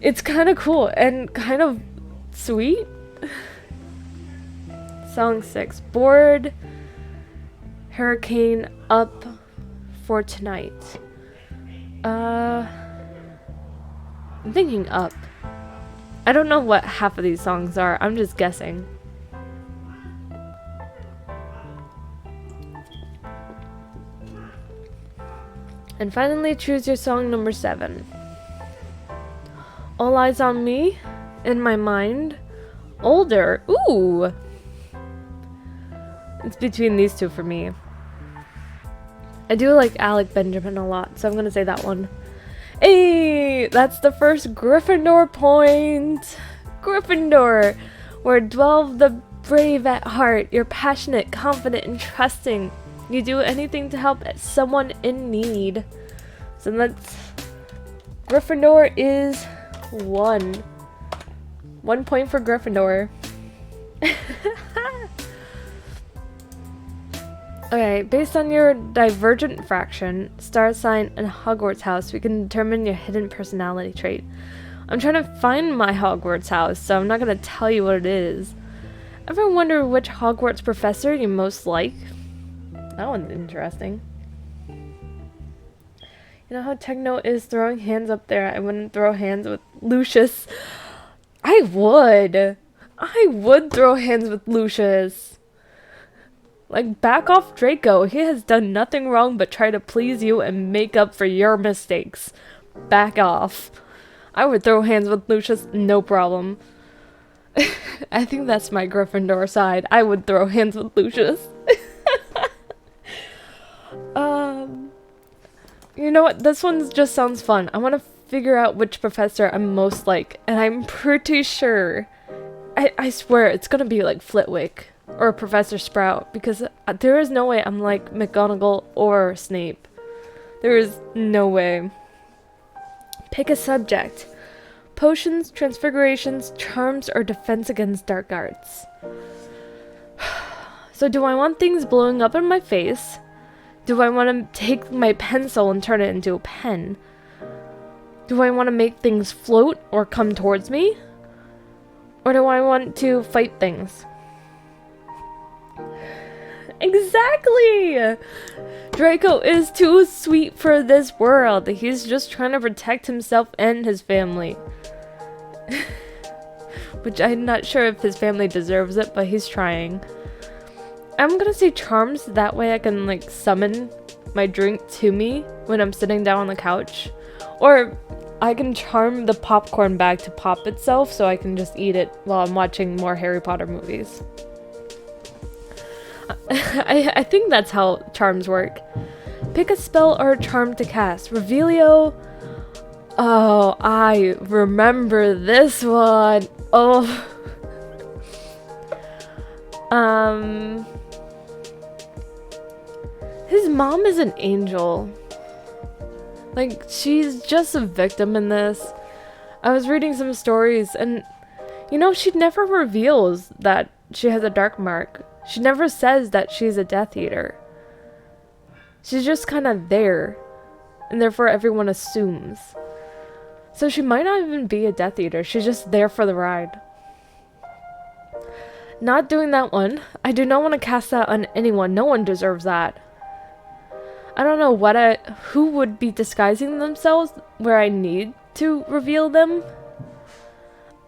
It's kind of cool and kind of sweet. Song 6. Bored. Hurricane up for tonight. I'm thinking up. I don't know what half of these songs are. I'm just guessing. And finally, choose your song number 7. All Eyes on Me, In My Mind, Older. Ooh! It's between these two for me. I do like Alec Benjamin a lot, so I'm gonna say that one. Hey! That's the first Gryffindor point! Gryffindor! Where dwell the brave at heart. You're passionate, confident, and trusting. You do anything to help someone in need. So that's... Gryffindor is 1. 1 point for Gryffindor. Okay, based on your divergent fraction, star sign, and Hogwarts house, we can determine your hidden personality trait. I'm trying to find my Hogwarts house, so I'm not going to tell you what it is. Ever wonder which Hogwarts professor you most like? That one's interesting. You know how Techno is throwing hands up there? I wouldn't throw hands with Lucius. I would. I would throw hands with Lucius. Like, back off Draco. He has done nothing wrong but try to please you and make up for your mistakes. Back off. I would throw hands with Lucius, no problem. I think that's my Gryffindor side. I would throw hands with Lucius. You know what? This one just sounds fun. I want to figure out which professor I'm most like, and I'm pretty sure, I swear, it's gonna be like Flitwick or Professor Sprout, because there is no way I'm like McGonagall or Snape. There is no way. Pick a subject. Potions, transfigurations, charms, or defense against dark arts. So do I want things blowing up in my face? Do I want to take my pencil and turn it into a pen? Do I want to make things float or come towards me? Or do I want to fight things? Exactly! Draco is too sweet for this world. He's just trying to protect himself and his family. Which I'm not sure if his family deserves it, but he's trying. I'm gonna say charms, that way I can like summon my drink to me when I'm sitting down on the couch. Or I can charm the popcorn bag to pop itself so I can just eat it while I'm watching more Harry Potter movies. I think that's how charms work. Pick a spell or a charm to cast. Revelio. Oh, I remember this one. Oh. His mom is an angel. Like, she's just a victim in this. I was reading some stories and, you know, she never reveals that she has a dark mark. She never says that she's a Death Eater. She's just kind of there, and therefore everyone assumes. So she might not even be a Death Eater. She's just there for the ride. Not doing that one. I do not want to cast that on anyone. No one deserves that. I don't know who would be disguising themselves where I need to reveal them.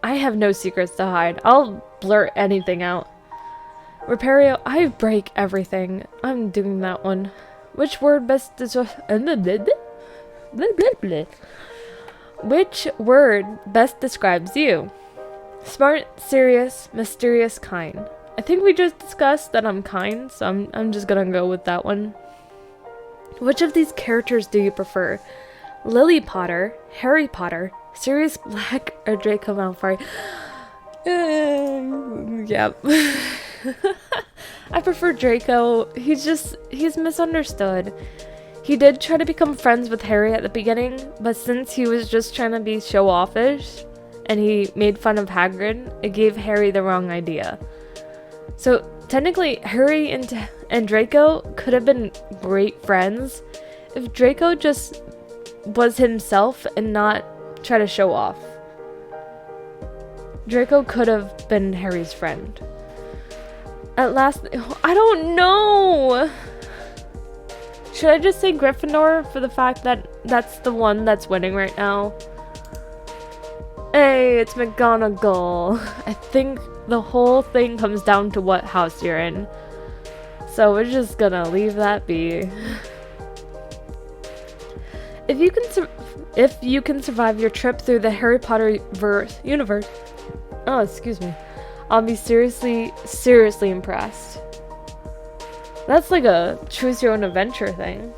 I have no secrets to hide. I'll blurt anything out. Repario, I break everything. I'm doing that one. Which word best Which word best describes you? Smart, serious, mysterious, kind. I think we just discussed that I'm kind, so I'm just gonna go with that one. Which of these characters do you prefer? Lily Potter, Harry Potter, Sirius Black, or Draco Malfoy? Yep. I prefer Draco. He's misunderstood. He did try to become friends with Harry at the beginning, but since he was just trying to be show-offish, and he made fun of Hagrid, it gave Harry the wrong idea. So, technically, Harry and Draco could have been great friends if Draco just was himself and not try to show off. Draco could have been Harry's friend. At last, I don't know! Should I just say Gryffindor for the fact that that's the one that's winning right now? Hey, it's McGonagall. I think the whole thing comes down to what house you're in. So we're just gonna leave that be. If you can survive your trip through the Harry Potter universe, oh, excuse me, I'll be seriously impressed. That's like a choose your own adventure thing.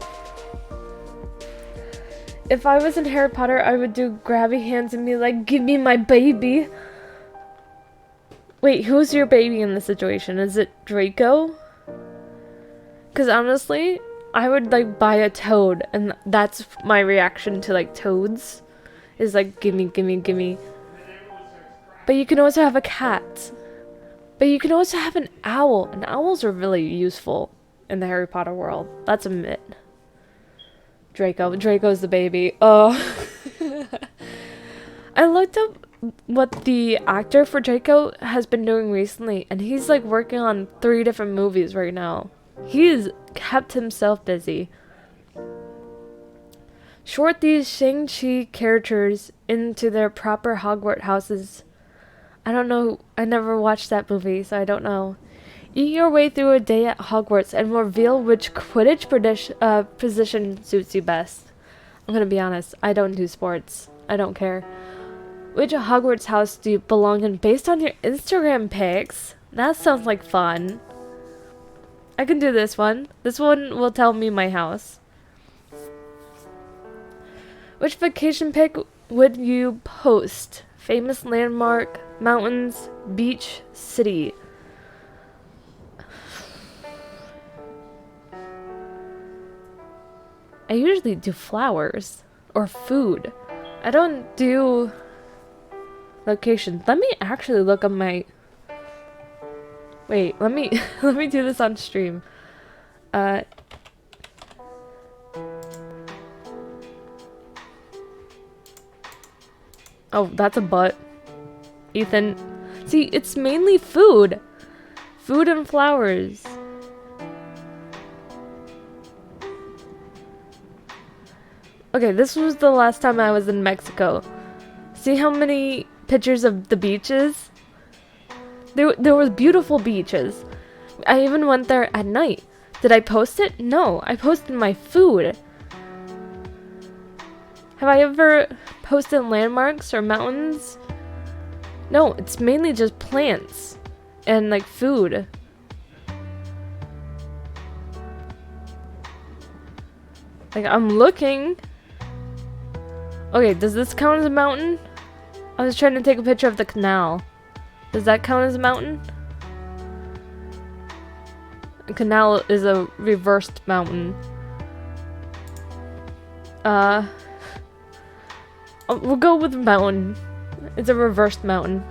If I was in Harry Potter, I would do grabby hands and be like, give me my baby. Wait, who's your baby in this situation? Is it Draco? Because honestly, I would like buy a toad, and that's my reaction to like toads. Is like, gimme, gimme, gimme. But you can also have a cat. But you can also have an owl. And owls are really useful in the Harry Potter world. Let's admit. Draco's the baby. Oh. I looked up what the actor for Draco has been doing recently, and he's like working on 3 different movies right now. He's kept himself busy. Short these Shang-Chi characters into their proper Hogwarts houses. I don't know. I never watched that movie, so I don't know. Eat your way through a day at Hogwarts and reveal which Quidditch position suits you best. I'm gonna be honest, I don't do sports. I don't care. Which Hogwarts house do you belong in based on your Instagram pics? That sounds like fun. I can do this one. This one will tell me my house. Which vacation pic would you post? Famous landmark, mountains, beach, city. I usually do flowers or food. I don't do location. Let me actually look up my... Wait, let me let me do this on stream. Oh, that's a butt. Ethan. See, it's mainly food. Food and flowers. Okay, this was the last time I was in Mexico. See how many pictures of the beaches? There was beautiful beaches. I even went there at night. Did I post it? No, I posted my food. Have I ever posted landmarks or mountains? No, it's mainly just plants and like food. Like, I'm looking. Okay, does this count as a mountain? I was trying to take a picture of the canal. Does that count as a mountain? A canal is a reversed mountain. We'll go with mountain. It's a reversed mountain.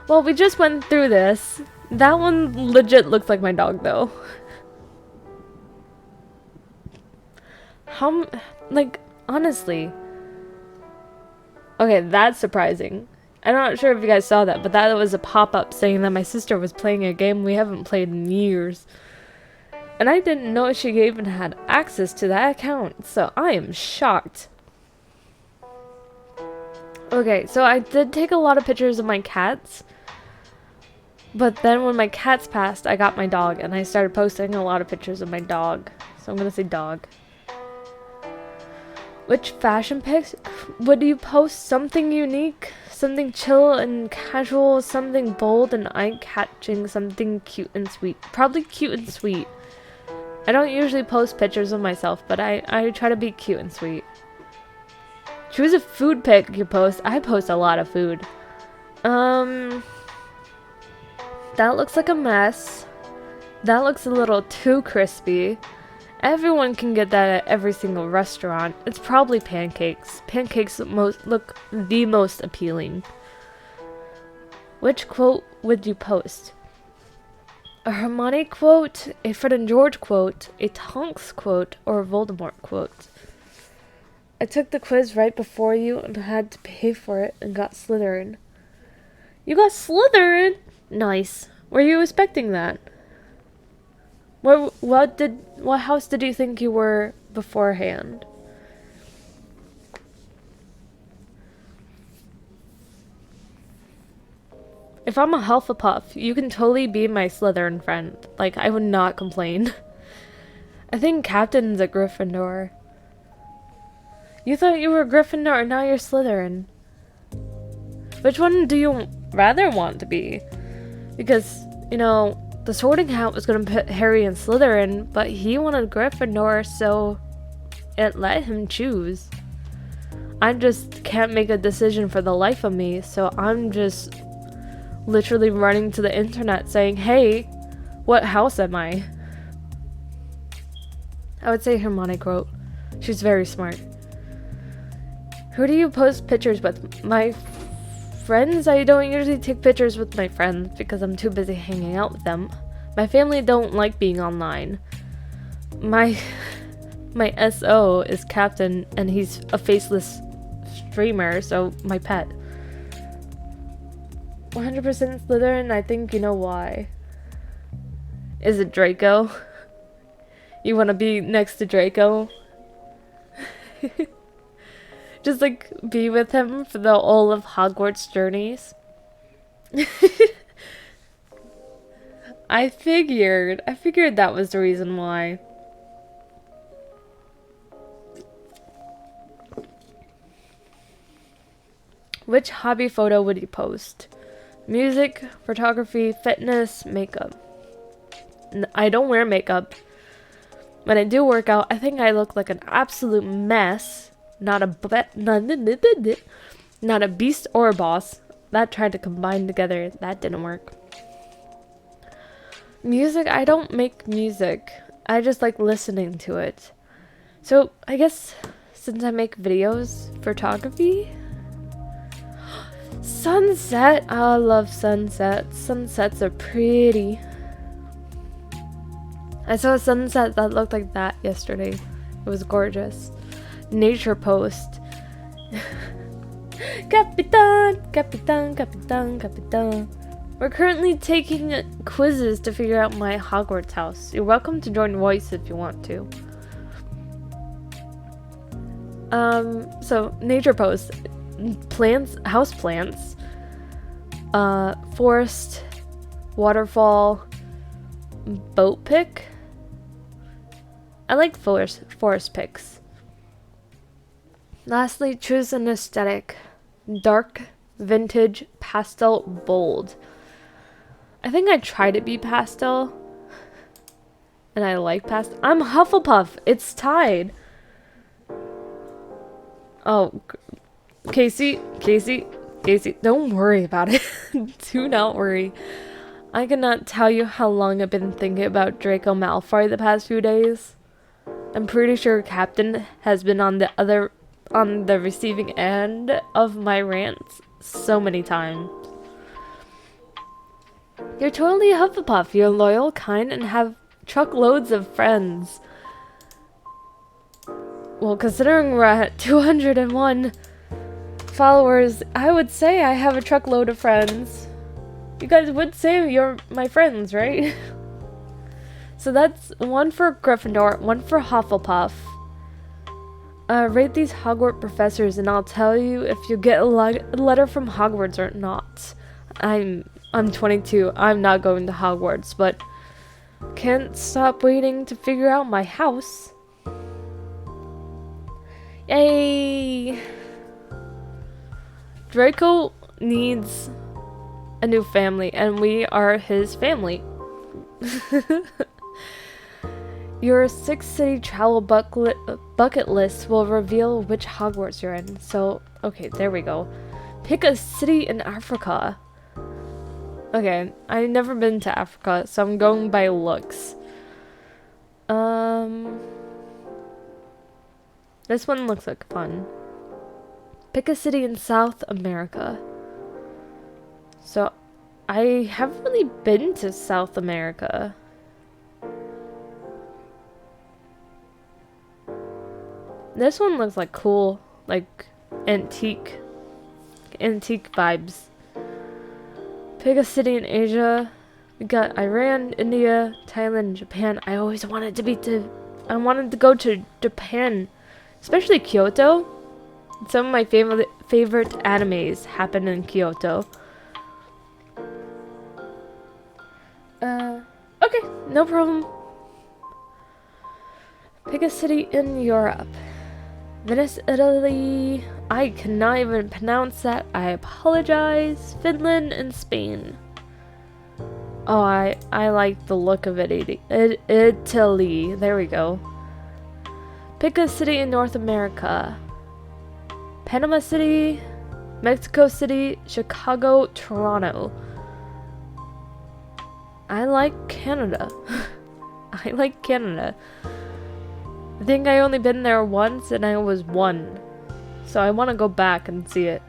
Well, we just went through this. That one legit looks like my dog, though. Like, honestly. Okay, that's surprising. I'm not sure if you guys saw that, but that was a pop-up saying that my sister was playing a game we haven't played in years. And I didn't know she even had access to that account, so I am shocked. Okay, so I did take a lot of pictures of my cats. But then when my cats passed, I got my dog, and I started posting a lot of pictures of my dog. So I'm gonna say dog. Which fashion pics would you post? Something unique, something chill and casual, something bold and eye-catching, something cute and sweet. Probably cute and sweet. I don't usually post pictures of myself, but I try to be cute and sweet. Choose a food pic you post. I post a lot of food. That looks like a mess. That looks a little too crispy. Everyone can get that at every single restaurant. It's probably pancakes. Pancakes look the most appealing. Which quote would you post? A Hermione quote, a Fred and George quote, a Tonks quote, or a Voldemort quote? I took the quiz right before you and had to pay for it and got Slytherin. You got Slytherin? Nice. Were you expecting that? What house did you think you were beforehand? If I'm a Hufflepuff, you can totally be my Slytherin friend. Like, I would not complain. I think Captain's a Gryffindor. You thought you were Gryffindor and now you're Slytherin. Which one do you rather want to be? Because, you know, the Sorting Hat was going to put Harry in Slytherin, but he wanted Gryffindor, so it let him choose. I just can't make a decision for the life of me, so I'm just literally running to the internet saying, hey, what house am I? I would say Hermione quote. She's very smart. Who do you post pictures with? My friends? I don't usually take pictures with my friends because I'm too busy hanging out with them. My family don't like being online. My SO is Captain and he's a faceless streamer, so my pet. 100% Slytherin, I think you know why. Is it Draco? You want to be next to Draco? Just like be with him for the all of Hogwarts journeys. I figured that was the reason why. Which hobby photo would you post? Music, photography, fitness, makeup. I don't wear makeup. When I do work out, I think I look like an absolute mess. Not a beast or a boss. That tried to combine together. That didn't work. Music, I don't make music. I just like listening to it. So, I guess since I make videos, photography? Sunset! I love sunsets. Sunsets are pretty. I saw a sunset that looked like that yesterday. It was gorgeous. Nature post. Capitan, Capitan, Capitan, Capitan. We're currently taking quizzes to figure out my Hogwarts house. You're welcome to join voice if you want to. So nature post. Plants, house plants. Forest, waterfall, boat pic. I like forest pics. Lastly, choose an aesthetic. Dark, vintage, pastel, bold. I think I try to be pastel. And I like pastel. I'm Hufflepuff. It's tied. Oh, Casey, don't worry about it. Do not worry. I cannot tell you how long I've been thinking about Draco Malfoy the past few days. I'm pretty sure Captain has been on the receiving end of my rants so many times. You're totally a Hufflepuff. You're loyal, kind, and have truckloads of friends. Well, considering we're at 201 followers, I would say I have a truckload of friends. You guys would say you're my friends, right? So that's one for Gryffindor, one for Hufflepuff. Rate these Hogwarts professors and I'll tell you if you get a letter from Hogwarts or not. I'm I'm 22. I'm not going to Hogwarts, but can't stop waiting to figure out my house. Yay! Draco needs a new family, and we are his family. Your 6-city travel bucket list will reveal which Hogwarts you're in. So, okay, there we go. Pick a city in Africa. Okay, I've never been to Africa, so I'm going by looks. This one looks like fun. Pick a city in South America. So, I haven't really been to South America. This one looks like cool, like antique vibes. Pick a city in Asia. We got Iran, India, Thailand, Japan. I always wanted I wanted to go to Japan, especially Kyoto. Some of my favorite animes happen in Kyoto. Okay, no problem. Pick a city in Europe. Venice, Italy. I cannot even pronounce that. I apologize. Finland and Spain. Oh, I like the look of it. Italy. There we go. Pick a city in North America. Panama City, Mexico City, Chicago, Toronto. I like Canada. I like Canada. I think I only been there once and I was 1. So I want to go back and see it.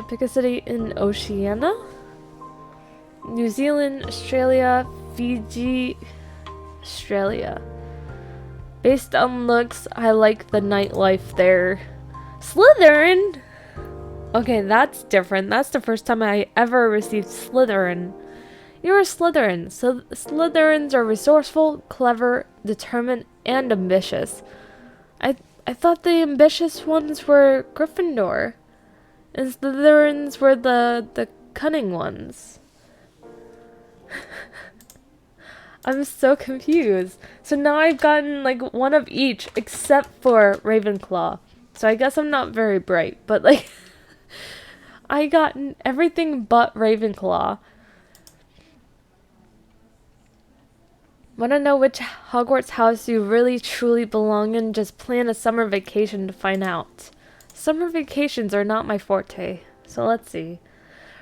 Pick a city in Oceania. New Zealand, Australia, Fiji, Australia. Based on looks, I like the nightlife there. Slytherin? Okay, that's different. That's the first time I ever received Slytherin. You're a Slytherin. So Slytherins are resourceful, clever, determined, and ambitious. I thought the ambitious ones were Gryffindor. And Slytherins were the cunning ones. I'm so confused. So now I've gotten like one of each except for Ravenclaw. So I guess I'm not very bright, but like I gotten everything but Ravenclaw. Wanna know which Hogwarts house you really truly belong in? Just plan a summer vacation to find out. Summer vacations are not my forte. So let's see.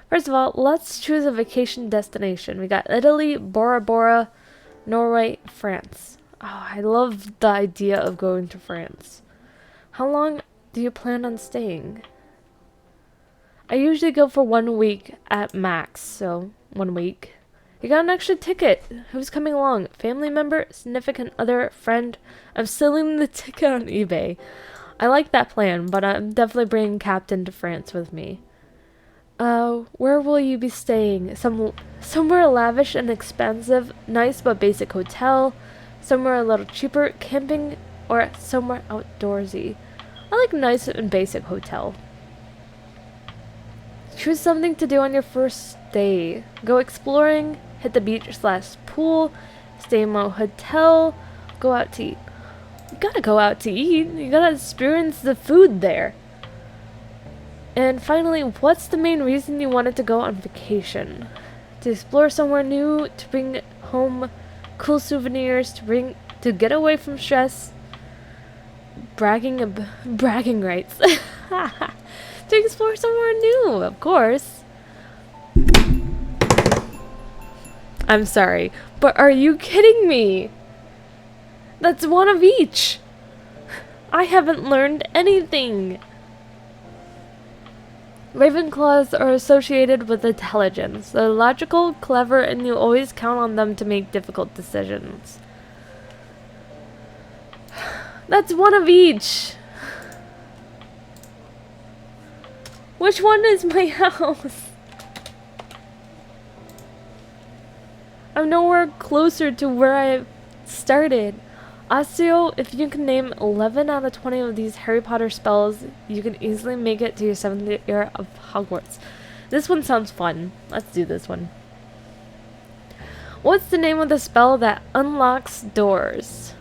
First of all, let's choose a vacation destination. We got Italy, Bora Bora, Norway, France. Oh, I love the idea of going to France. How long do you plan on staying? I usually go for 1 week at max, so 1 week. You got an extra ticket. Who's coming along? Family member, significant other, friend? I'm selling the ticket on eBay. I like that plan, but I'm definitely bringing Captain to France with me. Where will you be staying? Somewhere lavish and expensive, nice but basic hotel, somewhere a little cheaper, camping, or somewhere outdoorsy. I like nice and basic hotel. Choose something to do on your first day. Go exploring, hit the beach/pool, stay in a hotel, go out to eat. You gotta go out to eat. You gotta experience the food there. And finally, what's the main reason you wanted to go on vacation? To explore somewhere new, to bring home cool souvenirs, to get away from stress, bragging rights. To explore somewhere new, of course. I'm sorry, but are you kidding me? That's one of each. I haven't learned anything. Ravenclaws are associated with intelligence. They're logical, clever, and you always count on them to make difficult decisions. That's one of each. Which one is my house? I'm nowhere closer to where I started. Asio, if you can name 11 out of 20 of these Harry Potter spells, you can easily make it to your 7th year of Hogwarts. This one sounds fun. Let's do this one. What's the name of the spell that unlocks doors?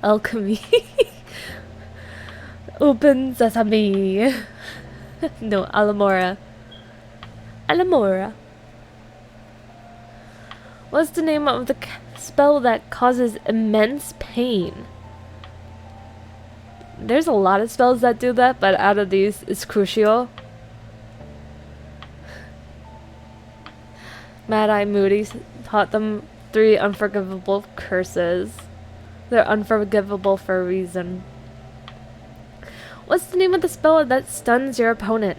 Alchemy. Open sesame. No, Alamora. Alamora. What's the name of the spell that causes immense pain? There's a lot of spells that do that, but out of these, it's Crucio. Mad Eye Moody taught them 3 unforgivable curses. They're unforgivable for a reason. What's the name of the spell that stuns your opponent?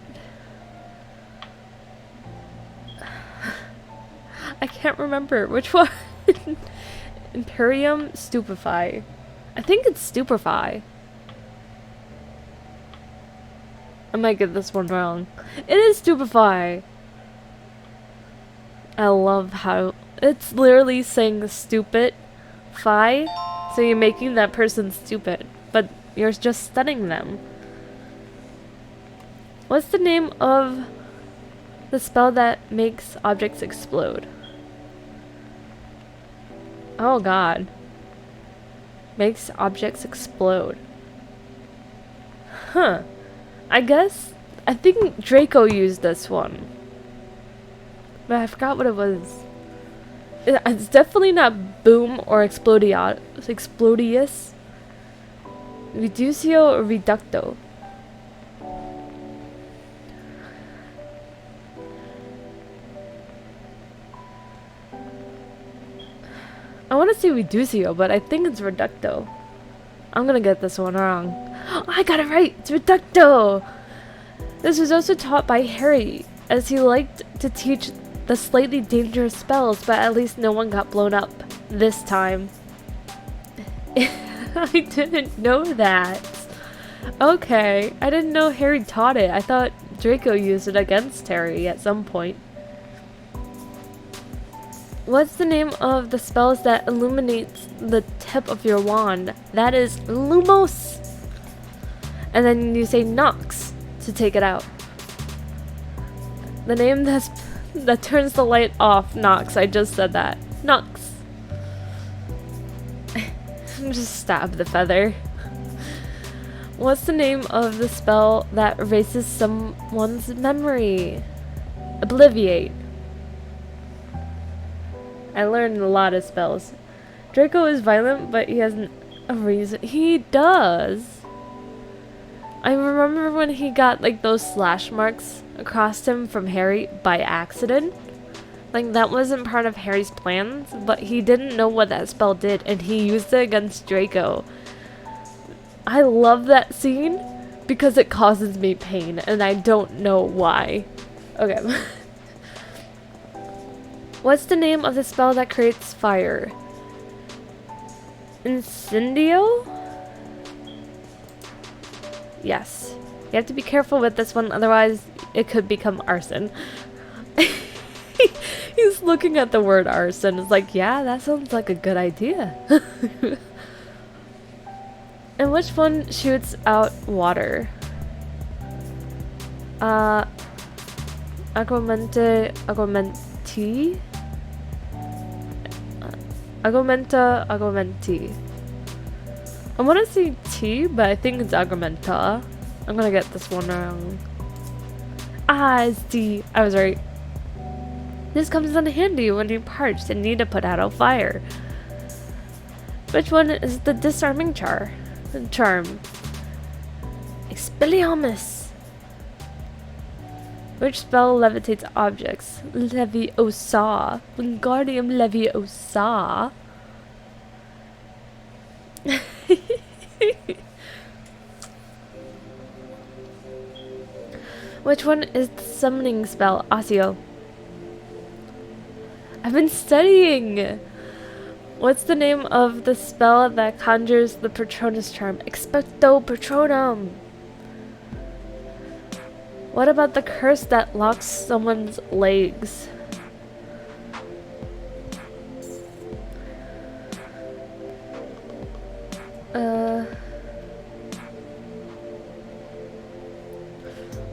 I can't remember. Which one? Imperium Stupefy. I think it's Stupefy. I might get this one wrong. It is Stupefy. I love how it's literally saying stupid fi, so you're making that person stupid, but you're just stunning them. What's the name of the spell that makes objects explode? Oh god. Makes objects explode. Huh. I think Draco used this one. But I forgot what it was. It's definitely not Boom or Explodius. Reducio or Reducto. I want to say Reducio, but I think it's Reducto. I'm gonna get this one wrong. Oh, I got it right! It's Reducto! This was also taught by Harry, as he liked to teach the slightly dangerous spells, but at least no one got blown up this time. I didn't know that. Okay, I didn't know Harry taught it. I thought Draco used it against Harry at some point. What's the name of the spells that illuminates the tip of your wand? That is Lumos. And then you say Nox to take it out. The name that turns the light off, Nox. I just said that. Nox. Just stab the feather. What's the name of the spell that erases someone's memory? Obliviate. I learned a lot of spells. Draco is violent, but he has a reason. He does. I remember when he got like those slash marks across him from Harry by accident. Like that wasn't part of Harry's plans, but he didn't know what that spell did and he used it against Draco. I love that scene because it causes me pain and I don't know why. Okay. What's the name of the spell that creates fire? Incendio? Yes. You have to be careful with this one, otherwise it could become arson. He's looking at the word arson. It's like, yeah, that sounds like a good idea. And which one shoots out water? Agumenti? Agumenti. I want to say T, but I think it's Agumenta. I'm gonna get this one wrong. Ah, it's D. I was right. This comes in handy when you're parched and need to put out a fire. Which one is the disarming charm? Expelliarmus. Which spell levitates objects? Leviosa. Wingardium Leviosa. Which one is the summoning spell? Accio. I've been studying! What's the name of the spell that conjures the Patronus charm? Expecto Patronum! What about the curse that locks someone's legs?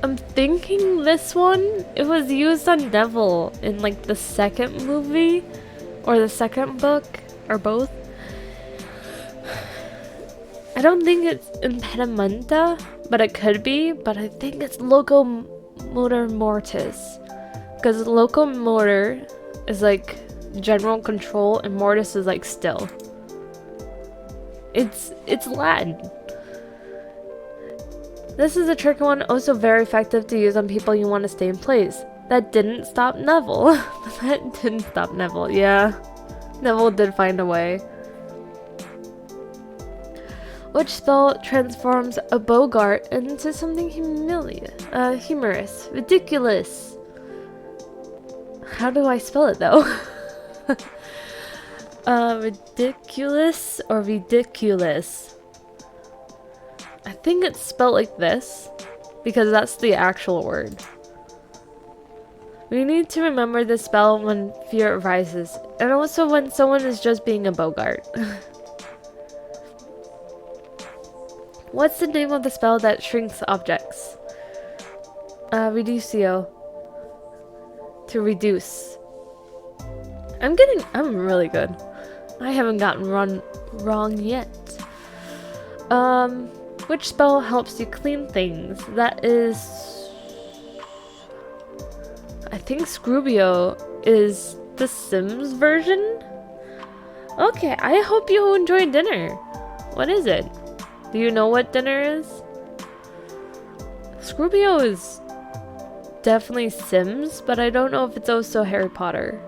I'm thinking this one, it was used on Neville in like the second movie or the second book or both. I don't think it's impedimenta, but it could be, but I think it's locomotor mortis. Because locomotor is like general control and mortis is like still. It's Latin. This is a tricky one, also very effective to use on people you want to stay in place. That didn't stop Neville. That didn't stop Neville, yeah. Neville did find a way. Which spell transforms a Bogart into something humorous? Ridiculous. How do I spell it though? Ridiculous or ridiculous? I think it's spelled like this, because that's the actual word. We need to remember this spell when fear arises, and also when someone is just being a Bogart. What's the name of the spell that shrinks objects? Reducio. To reduce. I'm really good. I haven't gotten wrong yet. Which spell helps you clean things? That is... I think Scrubio is the Sims version? Okay, I hope you enjoyed dinner. What is it? Do you know what dinner is? Scrubio is definitely Sims, but I don't know if it's also Harry Potter.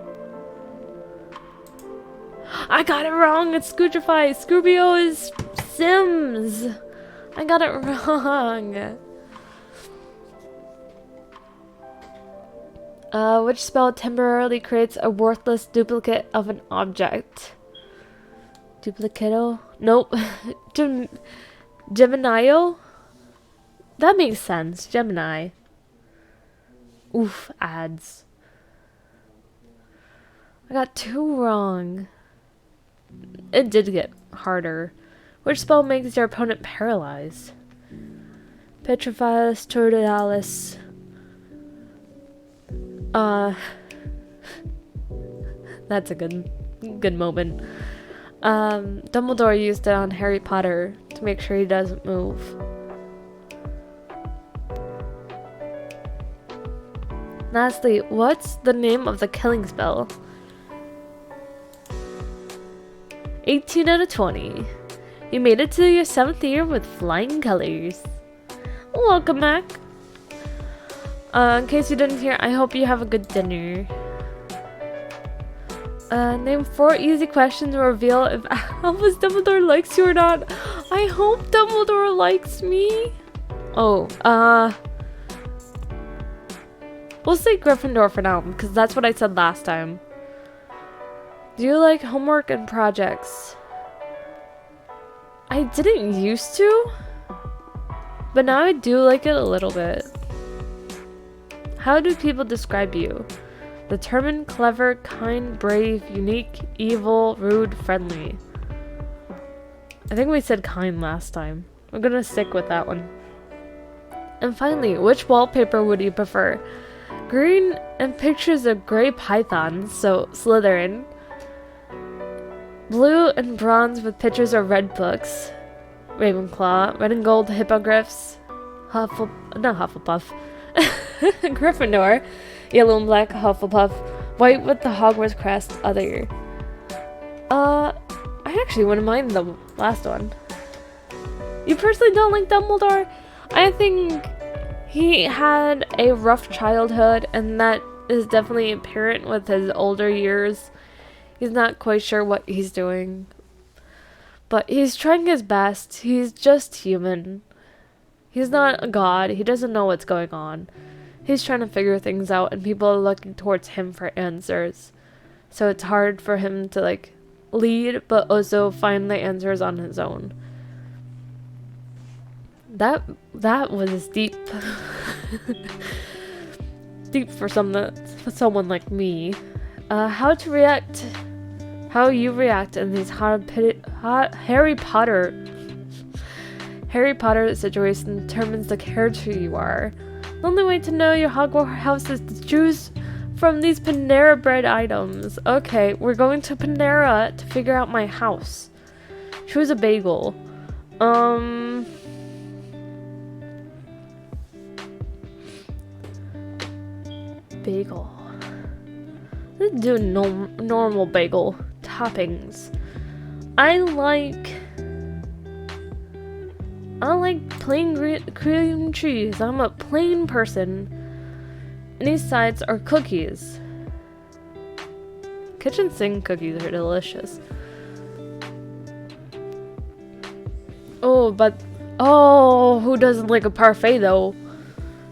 I got it wrong! It's Scootrify! Scrubio is Sims! I got it wrong! Which spell temporarily creates a worthless duplicate of an object? Duplicato? Nope. Geminio? That makes sense. Gemini. Oof, ads. I got 2 wrong. It did get harder. Which spell makes your opponent paralyzed? Petrifius Tortialis. That's a good moment. Dumbledore used it on Harry Potter to make sure he doesn't move. Lastly, what's the name of the killing spell? 18 out of 20. You made it to your 7th year with flying colors. Welcome back. In case you didn't hear, I hope you have a good dinner. Name 4 easy questions to reveal if Albus Dumbledore likes you or not. I hope Dumbledore likes me. Oh, we'll say Gryffindor for now, because that's what I said last time. Do you like homework and projects? I didn't used to, but now I do like it a little bit. How do people describe you? Determined, clever, kind, brave, unique, evil, rude, friendly. I think we said kind last time. We're gonna stick with that one. And finally, which wallpaper would you prefer? Green and pictures of gray pythons, so Slytherin. Blue and bronze with pictures of red books, Ravenclaw. Red and gold hippogriffs, Hufflepuff. Gryffindor. Yellow and black, Hufflepuff. White with the Hogwarts crest, other. I actually wouldn't mind the last one. You personally don't like Dumbledore? I think he had a rough childhood, and that is definitely apparent with his older years. He's not quite sure what he's doing, but he's trying his best. He's just human. He's not a god. He doesn't know what's going on. He's trying to figure things out, and people are looking towards him for answers. So it's hard for him to like lead, but also find the answers on his own. That was deep. Deep for someone like me. How you react in these Harry Potter situation determines the character you are. The only way to know your Hogwarts house is to choose from these Panera bread items. Okay, we're going to Panera to figure out my house. Choose a bagel. Bagel. Let's do normal bagel toppings. I like plain cream cheese. I'm a plain person. And these sides are cookies. Kitchen sink cookies are delicious. Oh, who doesn't like a parfait though?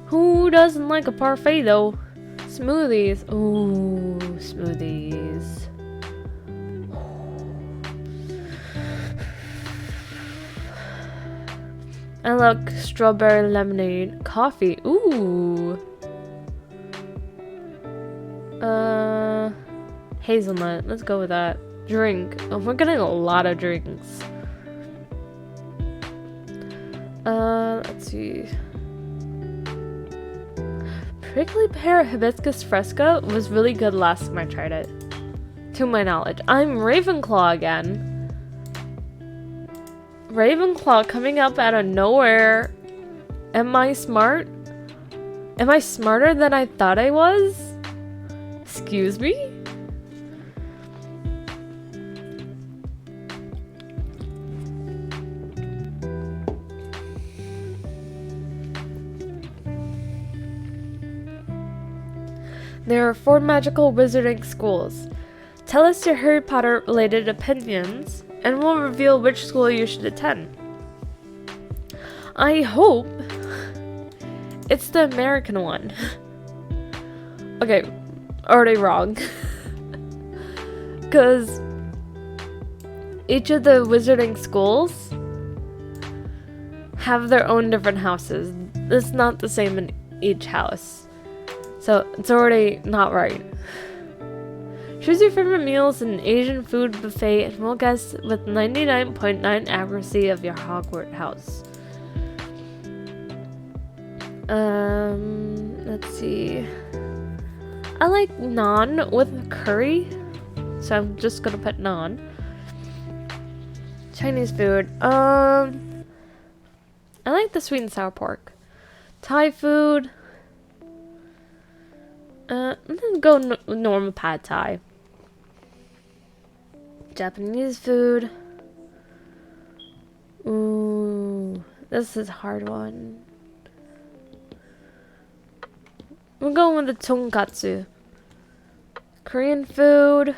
Who doesn't like a parfait though? Smoothies. Ooh, smoothies. I like strawberry lemonade. Coffee. Ooh. Hazelnut. Let's go with that. Drink. Oh, we're getting a lot of drinks. Let's see. Prickly pear hibiscus fresca was really good last time I tried it. To my knowledge. I'm Ravenclaw again. Ravenclaw coming up out of nowhere. Am I smart? Am I smarter than I thought I was? Excuse me? There are 4 magical wizarding schools. Tell us your Harry Potter related opinions, and we'll reveal which school you should attend. I hope it's the American one. Okay, already wrong. Because each of the wizarding schools have their own different houses. It's not the same in each house. So it's already not right. Choose your favorite meals in an Asian food buffet and we'll guess with 99.9% accuracy of your Hogwarts house. Let's see. I like naan with curry, so I'm just gonna put naan. Chinese food. I like the sweet and sour pork. Thai food. I'm gonna go normal pad thai. Japanese food. Ooh, this is a hard one. We're going with the tonkatsu. Korean food.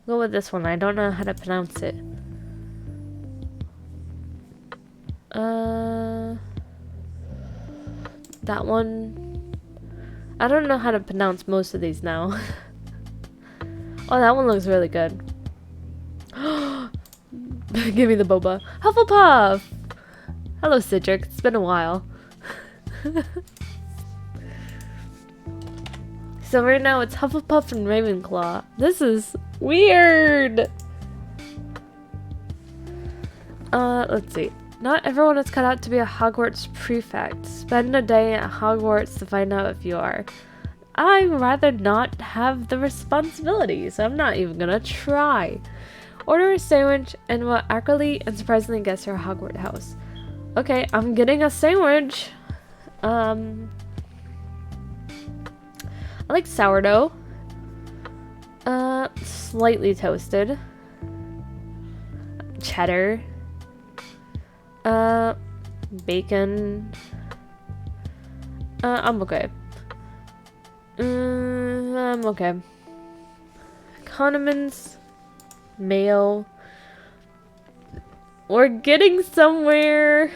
Go with this one. I don't know how to pronounce it. That one. I don't know how to pronounce most of these now. Oh, that one looks really good. Give me the boba. Hufflepuff! Hello, Cedric. It's been a while. So right now it's Hufflepuff and Ravenclaw. This is weird! Let's see. Not everyone is cut out to be a Hogwarts prefect. Spend a day at Hogwarts to find out if you are. I'd rather not have the responsibility, so I'm not even gonna try. Order a sandwich and will accurately and surprisingly guess your Hogwarts house. Okay, I'm getting a sandwich. I like sourdough. Slightly toasted. Cheddar. Bacon. I'm okay. I'm okay. Condiments. Mayo. We're getting somewhere.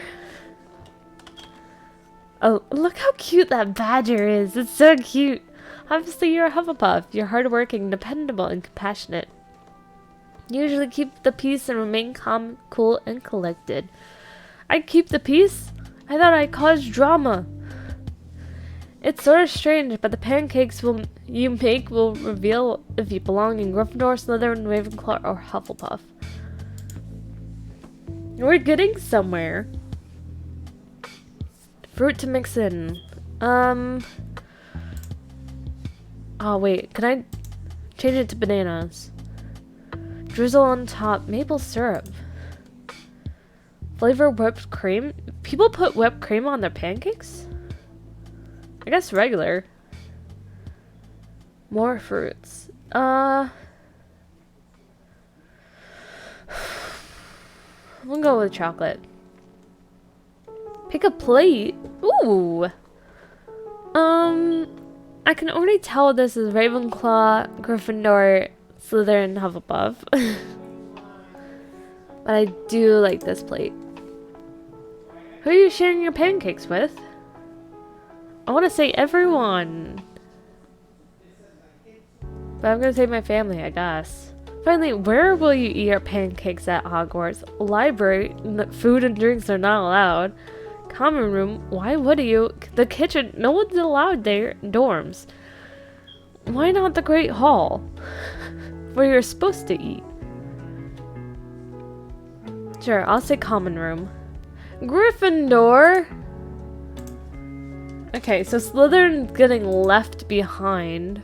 Oh, look how cute that badger is. It's so cute. Obviously, you're a Hufflepuff. You're hardworking, dependable, and compassionate. You usually keep the peace and remain calm, cool, and collected. I keep the peace? I thought I caused drama. It's sort of strange, but the pancakes you make will reveal if you belong in Gryffindor, Slytherin, Ravenclaw, or Hufflepuff. We're getting somewhere. Fruit to mix in. Oh wait, can I change it to bananas? Drizzle on top, maple syrup. Flavor whipped cream? People put whipped cream on their pancakes? I guess regular. More fruits. We'll go with chocolate. Pick a plate? Ooh! I can already tell this is Ravenclaw, Gryffindor, Slytherin, Hufflepuff. But I do like this plate. Who are you sharing your pancakes with? I want to say everyone. But I'm gonna say my family, I guess. Finally, where will you eat your pancakes at Hogwarts? Library, food and drinks are not allowed. Common room, why would you? The kitchen, no one's allowed there. Dorms. Why not the Great Hall? Where you're supposed to eat. Sure, I'll say common room. Gryffindor! Okay, so Slytherin's getting left behind.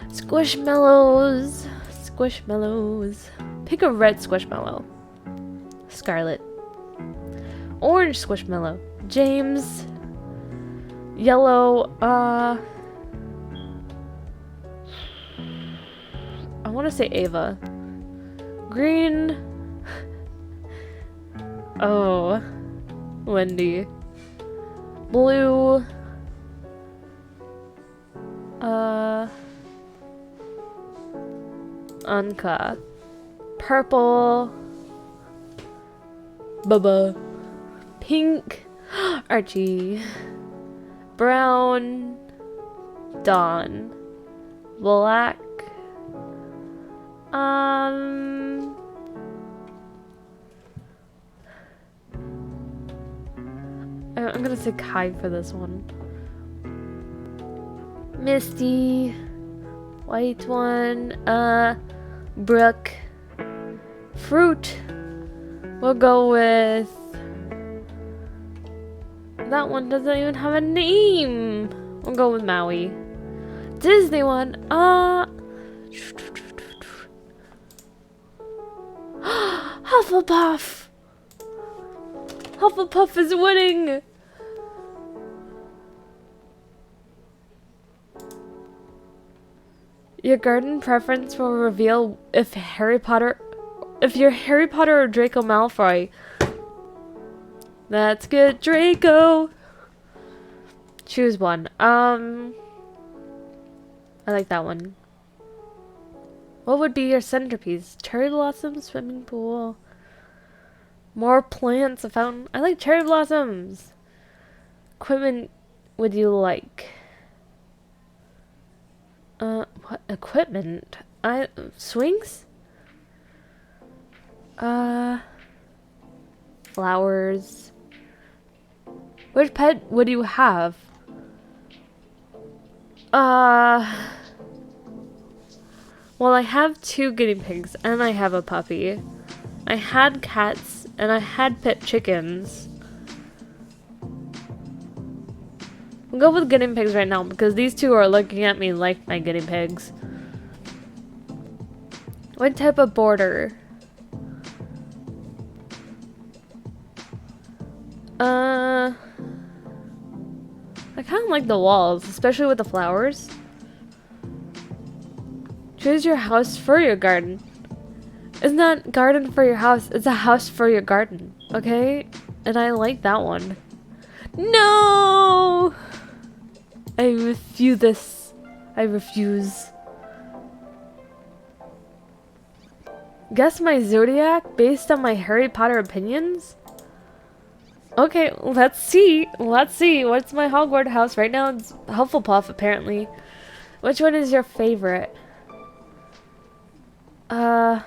Squishmallows! Squishmallows. Pick a red squishmallow. Scarlet. Orange squishmallow. James. Yellow. I want to say Ava. Green. Oh. Wendy. Blue. Anka. Purple. Bubba. Pink. Archie. Brown. Dawn. Black. I'm gonna say Kai for this one. Misty. White one. Brooke. Fruit. We'll go with... That one doesn't even have a name. We'll go with Maui. Disney one. Hufflepuff. Hufflepuff is winning. Your garden preference will reveal if you're Harry Potter or Draco Malfoy. That's good, Draco. Choose one. I like that one. What would be your centerpiece? Cherry blossoms, swimming pool. More plants, a fountain. I like cherry blossoms. Equipment would you like? What equipment? Swings? Flowers. Which pet would you have? Well, I have 2 guinea pigs and I have a puppy. I had cats and I had pet chickens. We'll go with guinea pigs right now because these 2 are looking at me like my guinea pigs. What type of border? I kind of like the walls, especially with the flowers. Choose your house for your garden. It's not garden for your house, it's a house for your garden, okay? And I like that one. No! I refuse this. I refuse. Guess my zodiac based on my Harry Potter opinions? Okay, let's see. Let's see. What's my Hogwarts house? Right now it's Hufflepuff, apparently. Which one is your favorite? Out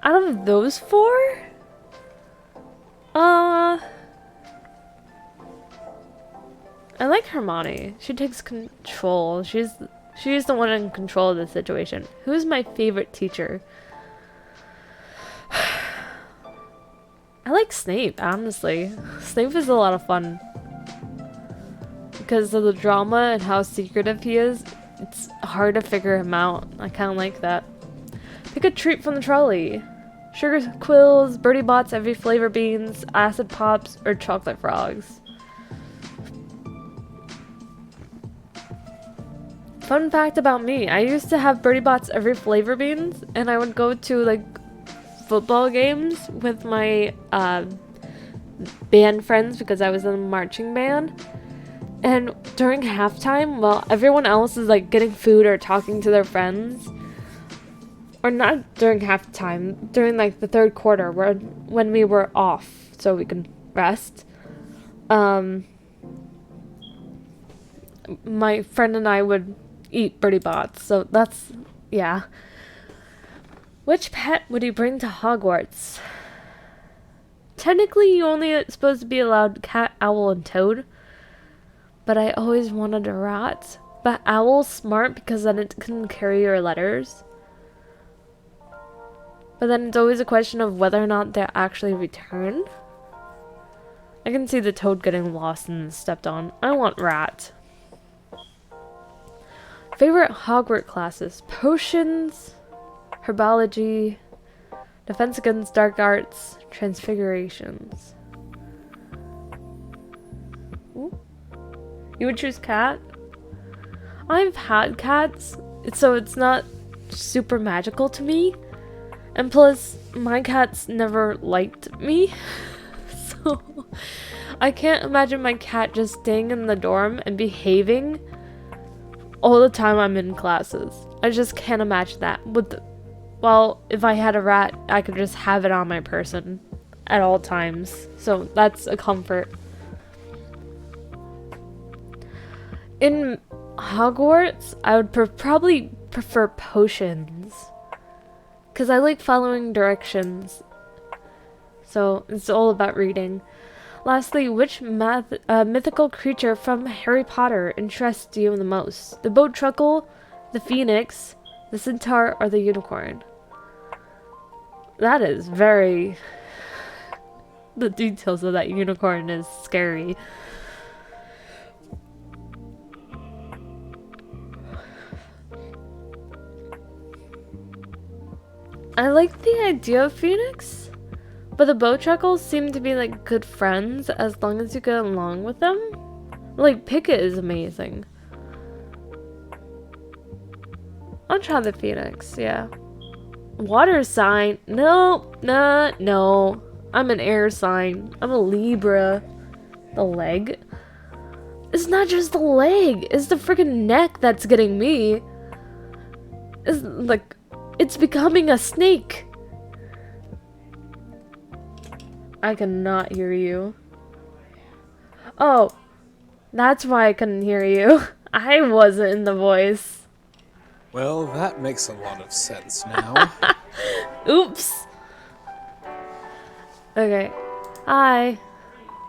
of those 4? I like Hermione. She takes control. She's the one in control of the situation. Who's my favorite teacher? I like Snape, honestly. Snape is a lot of fun. Because of the drama and how secretive he is, it's hard to figure him out. I kind of like that. Pick a treat from the trolley. Sugar quills, birdie bots, every flavor beans, acid pops, or chocolate frogs. Fun fact about me, I used to have birdie bots every flavor beans, and I would go to like football games with my band friends because I was in a marching band. And during halftime, while everyone else is like getting food or talking to their friends, or not during halftime, during like the third quarter, when we were off so we could rest, my friend and I would eat birdie bots. So that's, yeah. Which pet would you bring to Hogwarts? Technically, you only supposed to be allowed cat, owl, and toad. But I always wanted a rat. But owl's smart because then it can carry your letters. But then it's always a question of whether or not they actually return. I can see the toad getting lost and stepped on. I want rat. Favorite Hogwarts classes? Potions, herbology, defense against dark arts, transfigurations. Ooh. You would choose cat? I've had cats, so it's not super magical to me. And plus, my cats never liked me. So, I can't imagine my cat just staying in the dorm and behaving all the time I'm in classes. I just can't imagine that. Well, if I had a rat, I could just have it on my person at all times. So, that's a comfort. In Hogwarts, I would probably prefer potions. Because I like following directions. So, it's all about reading. Lastly, which mythical creature from Harry Potter interests you the most? The boat truckle, the phoenix, the centaur, or the unicorn? That is very... The details of that unicorn is scary. I like the idea of Phoenix, but the Bowtruckles seem to be like good friends as long as you get along with them. Like, Pickett is amazing. I'll try the Phoenix, yeah. Water sign? No. I'm an air sign. I'm a Libra. The leg? It's not just the leg, it's the freaking neck that's getting me. It's like... It's becoming a snake. I cannot hear you. Oh, that's why I couldn't hear you. I wasn't in the voice. Well, that makes a lot of sense now. Oops. Okay. Hi.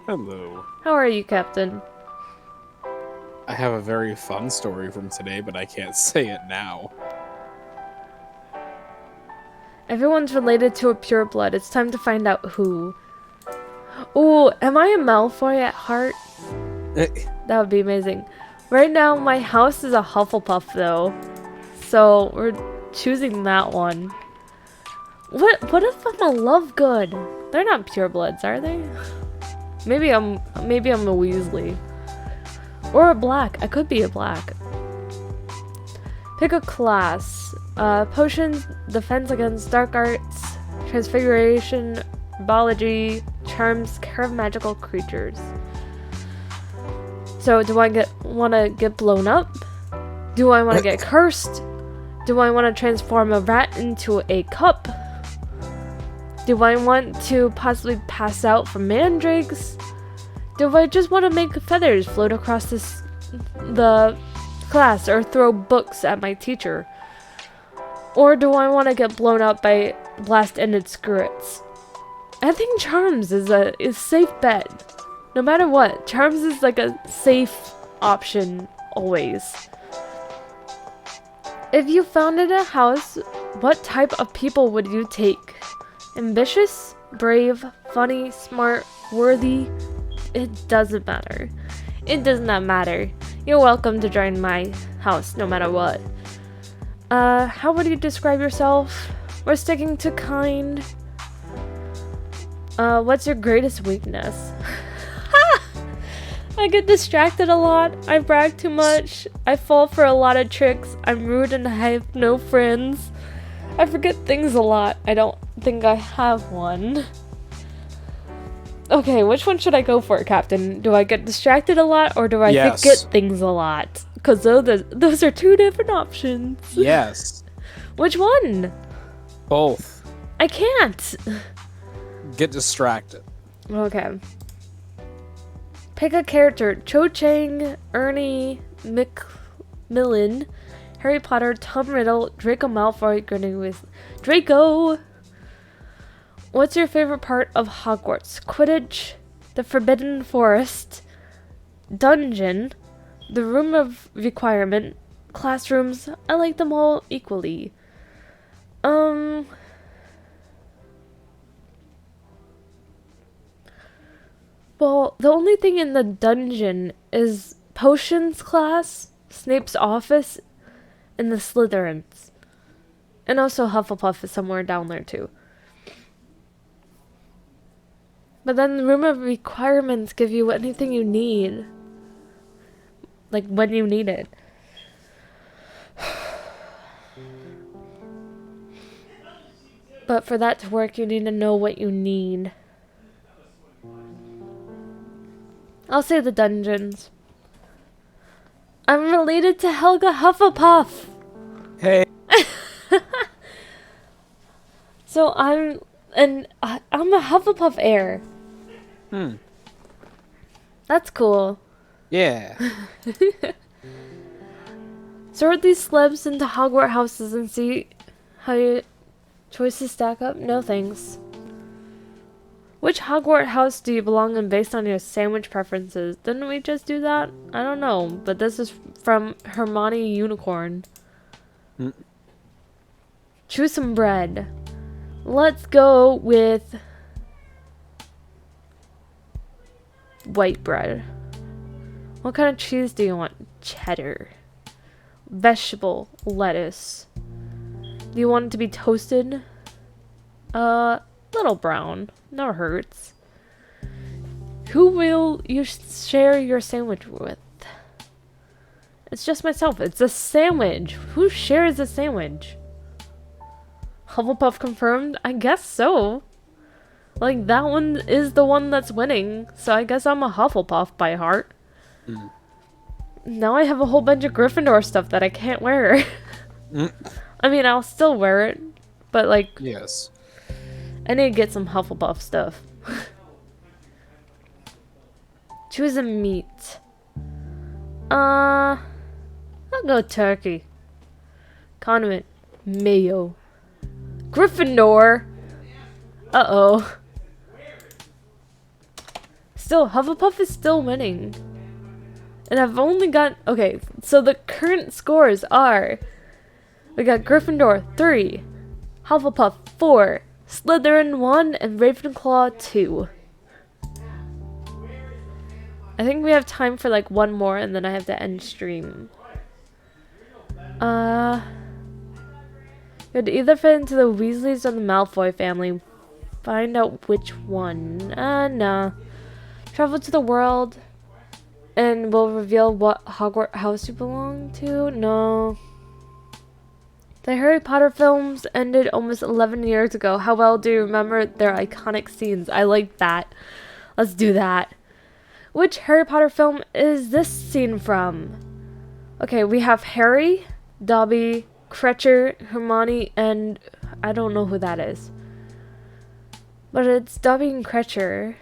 Hello. How are you, Captain? I have a very fun story from today, but I can't say it now. Everyone's related to a pureblood. It's time to find out who. Ooh, am I a Malfoy at heart? That would be amazing. Right now, my house is a Hufflepuff, though. So, we're choosing that one. What if I'm a Lovegood? They're not purebloods, are they? Maybe I'm a Weasley. Or a Black. I could be a Black. Pick a class. Potions, defense against dark arts, transfiguration, herbology, charms, care of magical creatures. So, do I want to get blown up? Do I want to get cursed? Do I want to transform a rat into a cup? Do I want to possibly pass out from mandrakes? Do I just want to make feathers float across the class or throw books at my teacher? Or do I want to get blown up by blast-ended skirrets? I think Charms is a safe bet. No matter what, Charms is like a safe option always. If you founded a house, what type of people would you take? Ambitious, brave, funny, smart, worthy. It doesn't matter. It does not matter. You're welcome to join my house no matter what. How would you describe yourself? We're sticking to kind. What's your greatest weakness? I get distracted a lot. I brag too much. I fall for a lot of tricks. I'm rude and I have no friends. I forget things a lot. I don't think I have one. Okay, which one should I go for, Captain? Do I get distracted a lot or do I Yes. forget things a lot? Because those are two different options. Yes. Which one? Both. I can't. Get distracted. Okay. Pick a character. Cho Chang, Ernie Macmillan, Harry Potter, Tom Riddle, Draco Malfoy, grinning with Draco. What's your favorite part of Hogwarts? Quidditch, the Forbidden Forest, dungeon, the Room of Requirement, classrooms. I like them all equally. Well, the only thing in the dungeon is potions class, Snape's office, and the Slytherins. And also Hufflepuff is somewhere down there too. But then the Room of Requirements give you anything you need. Like when you need it. But for that to work, you need to know what you need. I'll say the dungeons. I'm related to Helga Hufflepuff. Hey. So I'm a Hufflepuff heir. That's cool. Yeah. Sort these slabs into Hogwarts houses and see how your choices stack up. No thanks. Which Hogwarts house do you belong in based on your sandwich preferences? Didn't we just do that? I don't know, but this is from Hermione Unicorn. Choose some bread. Let's go with white bread. What kind of cheese do you want? Cheddar. Vegetable. Lettuce. Do you want it to be toasted? Little brown. Never hurts. Who will you share your sandwich with? It's just myself. It's a sandwich. Who shares a sandwich? Hufflepuff confirmed? I guess so. Like, that one is the one that's winning. So I guess I'm a Hufflepuff by heart. Now I have a whole bunch of Gryffindor stuff that I can't wear. I mean, I'll still wear it. But, like... Yes. I need to get some Hufflepuff stuff. Choose a meat. I'll go turkey. Condiment. Mayo. Gryffindor. Uh-oh. Still, Hufflepuff is still winning. And I've only got... Okay, so the current scores are... We got Gryffindor 3. Hufflepuff 4. Slytherin 1 and Ravenclaw 2. I think we have time for like one more and then I have to end stream. You'd either fit into the Weasleys or the Malfoy family. Find out which one. Nah. Travel to the world and we'll reveal what Hogwarts house you belong to? No. The Harry Potter films ended almost 11 years ago. How well do you remember their iconic scenes? I like that. Let's do that. Which Harry Potter film is this scene from? Okay, we have Harry, Dobby, Cretcher, Hermione, and I don't know who that is. But it's Dobby and Cretcher.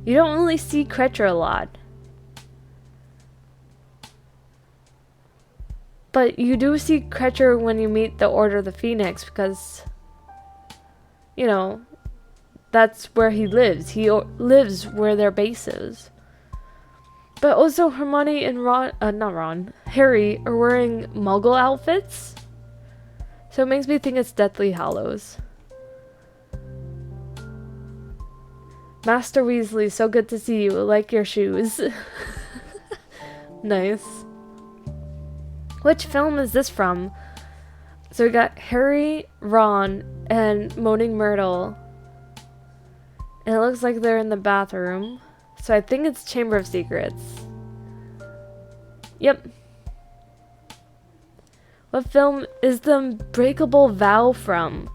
You don't really see Cretcher a lot. But you do see Cretcher when you meet the Order of the Phoenix because, you know, that's where he lives. He lives where their base is. But also Hermione and Harry are wearing Muggle outfits. So it makes me think it's Deathly Hallows. Master Weasley, so good to see you. Like your shoes. Nice. Which film is this from? So we got Harry, Ron, and Moaning Myrtle. And it looks like they're in the bathroom. So I think it's Chamber of Secrets. Yep. What film is the Unbreakable Vow from?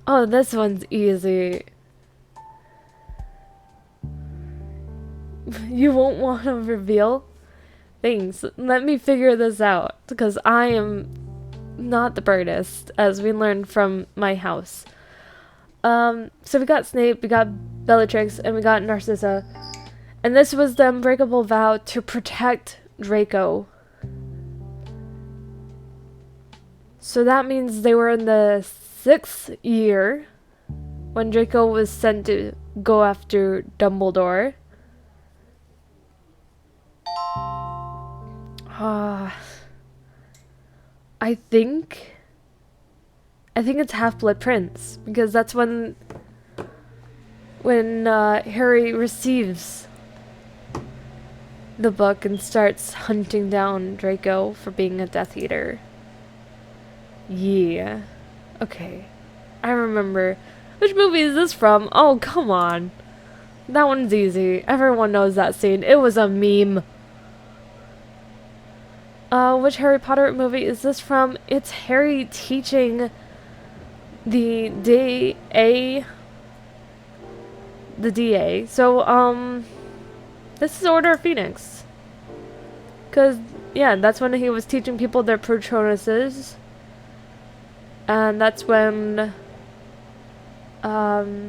Oh, this one's easy. You won't want to reveal? Thanks. Let me figure this out. Because I am not the brightest, as we learned from my house. So we got Snape, we got Bellatrix, and we got Narcissa. And this was the Unbreakable Vow to protect Draco. So that means they were in the 6th year when Draco was sent to go after Dumbledore. I think it's Half-Blood Prince, because that's when Harry receives the book and starts hunting down Draco for being a Death Eater. Yeah. Okay. I remember. Which movie is this from? Oh, come on. That one's easy. Everyone knows that scene. It was a meme. Which Harry Potter movie is this from? It's Harry teaching the DA. So, this is Order of Phoenix. Because, yeah, that's when he was teaching people their Patronuses. And that's when, oh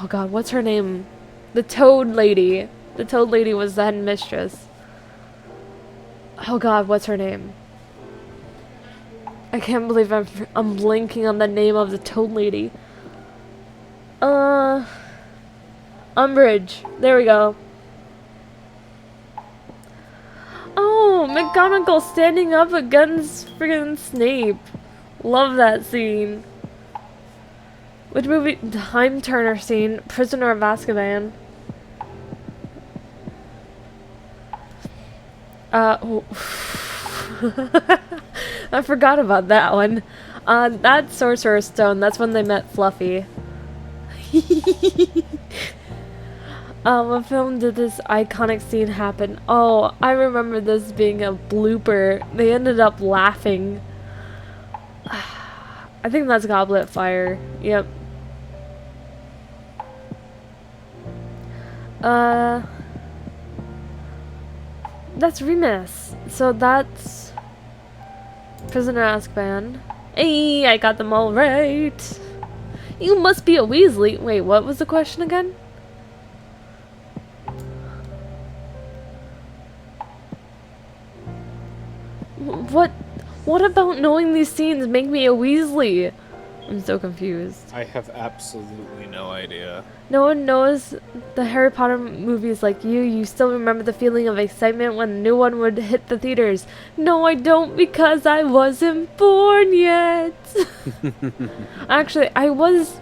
god, what's her name? The Toad Lady. The Toad Lady was the headmistress. Oh god, what's her name? I can't believe I'm blanking on the name of the Toad Lady. Umbridge. There we go. Oh, McGonagall standing up against friggin' Snape. Love that scene. Which movie? Time Turner scene. Prisoner of Azkaban. Oh. I forgot about that one. That's Sorcerer's Stone. That's when they met Fluffy. What film did this iconic scene happen? Oh, I remember this being a blooper. They ended up laughing. I think that's Goblet Fire. Yep. That's Remus. So that's Prisoner Azkaban. Hey, I got them all right. You must be a Weasley. Wait, what was the question again? What about knowing these scenes make me a Weasley? I'm so confused. I have absolutely no idea. No one knows the Harry Potter movies like you. You still remember the feeling of excitement when a new one would hit the theaters. No, I don't, because I wasn't born yet. Actually, I was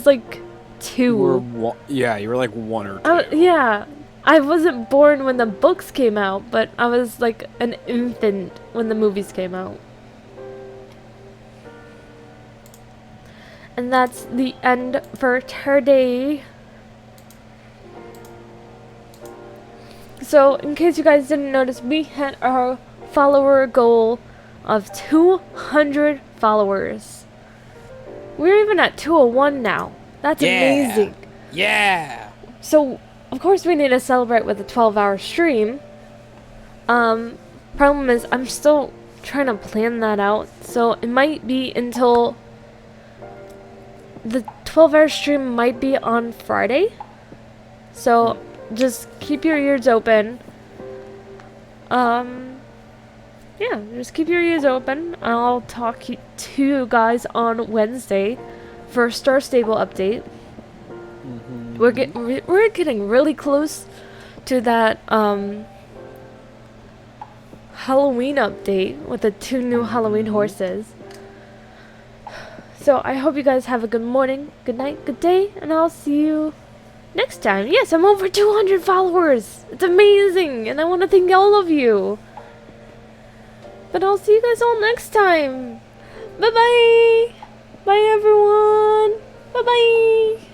like 2. You were you were like 1 or 2. Yeah. I wasn't born when the books came out, but I was like an infant when the movies came out. And that's the end for today. So, in case you guys didn't notice, we hit our follower goal of 200 followers. We're even at 201 now. That's amazing. Yeah. So, of course, we need to celebrate with a 12-hour stream. Problem is, I'm still trying to plan that out. So, it might be until... The 12-hour stream might be on Friday. So, just keep your ears open. Yeah, just keep your ears open. I'll talk to you guys on Wednesday for a Star Stable update. We're getting really close to that Halloween update with the 2 new Halloween horses. So I hope you guys have a good morning, good night, good day, and I'll see you next time. Yes, I'm over 200 followers. It's amazing, and I want to thank all of you. But I'll see you guys all next time. Bye bye. Bye everyone. Bye bye.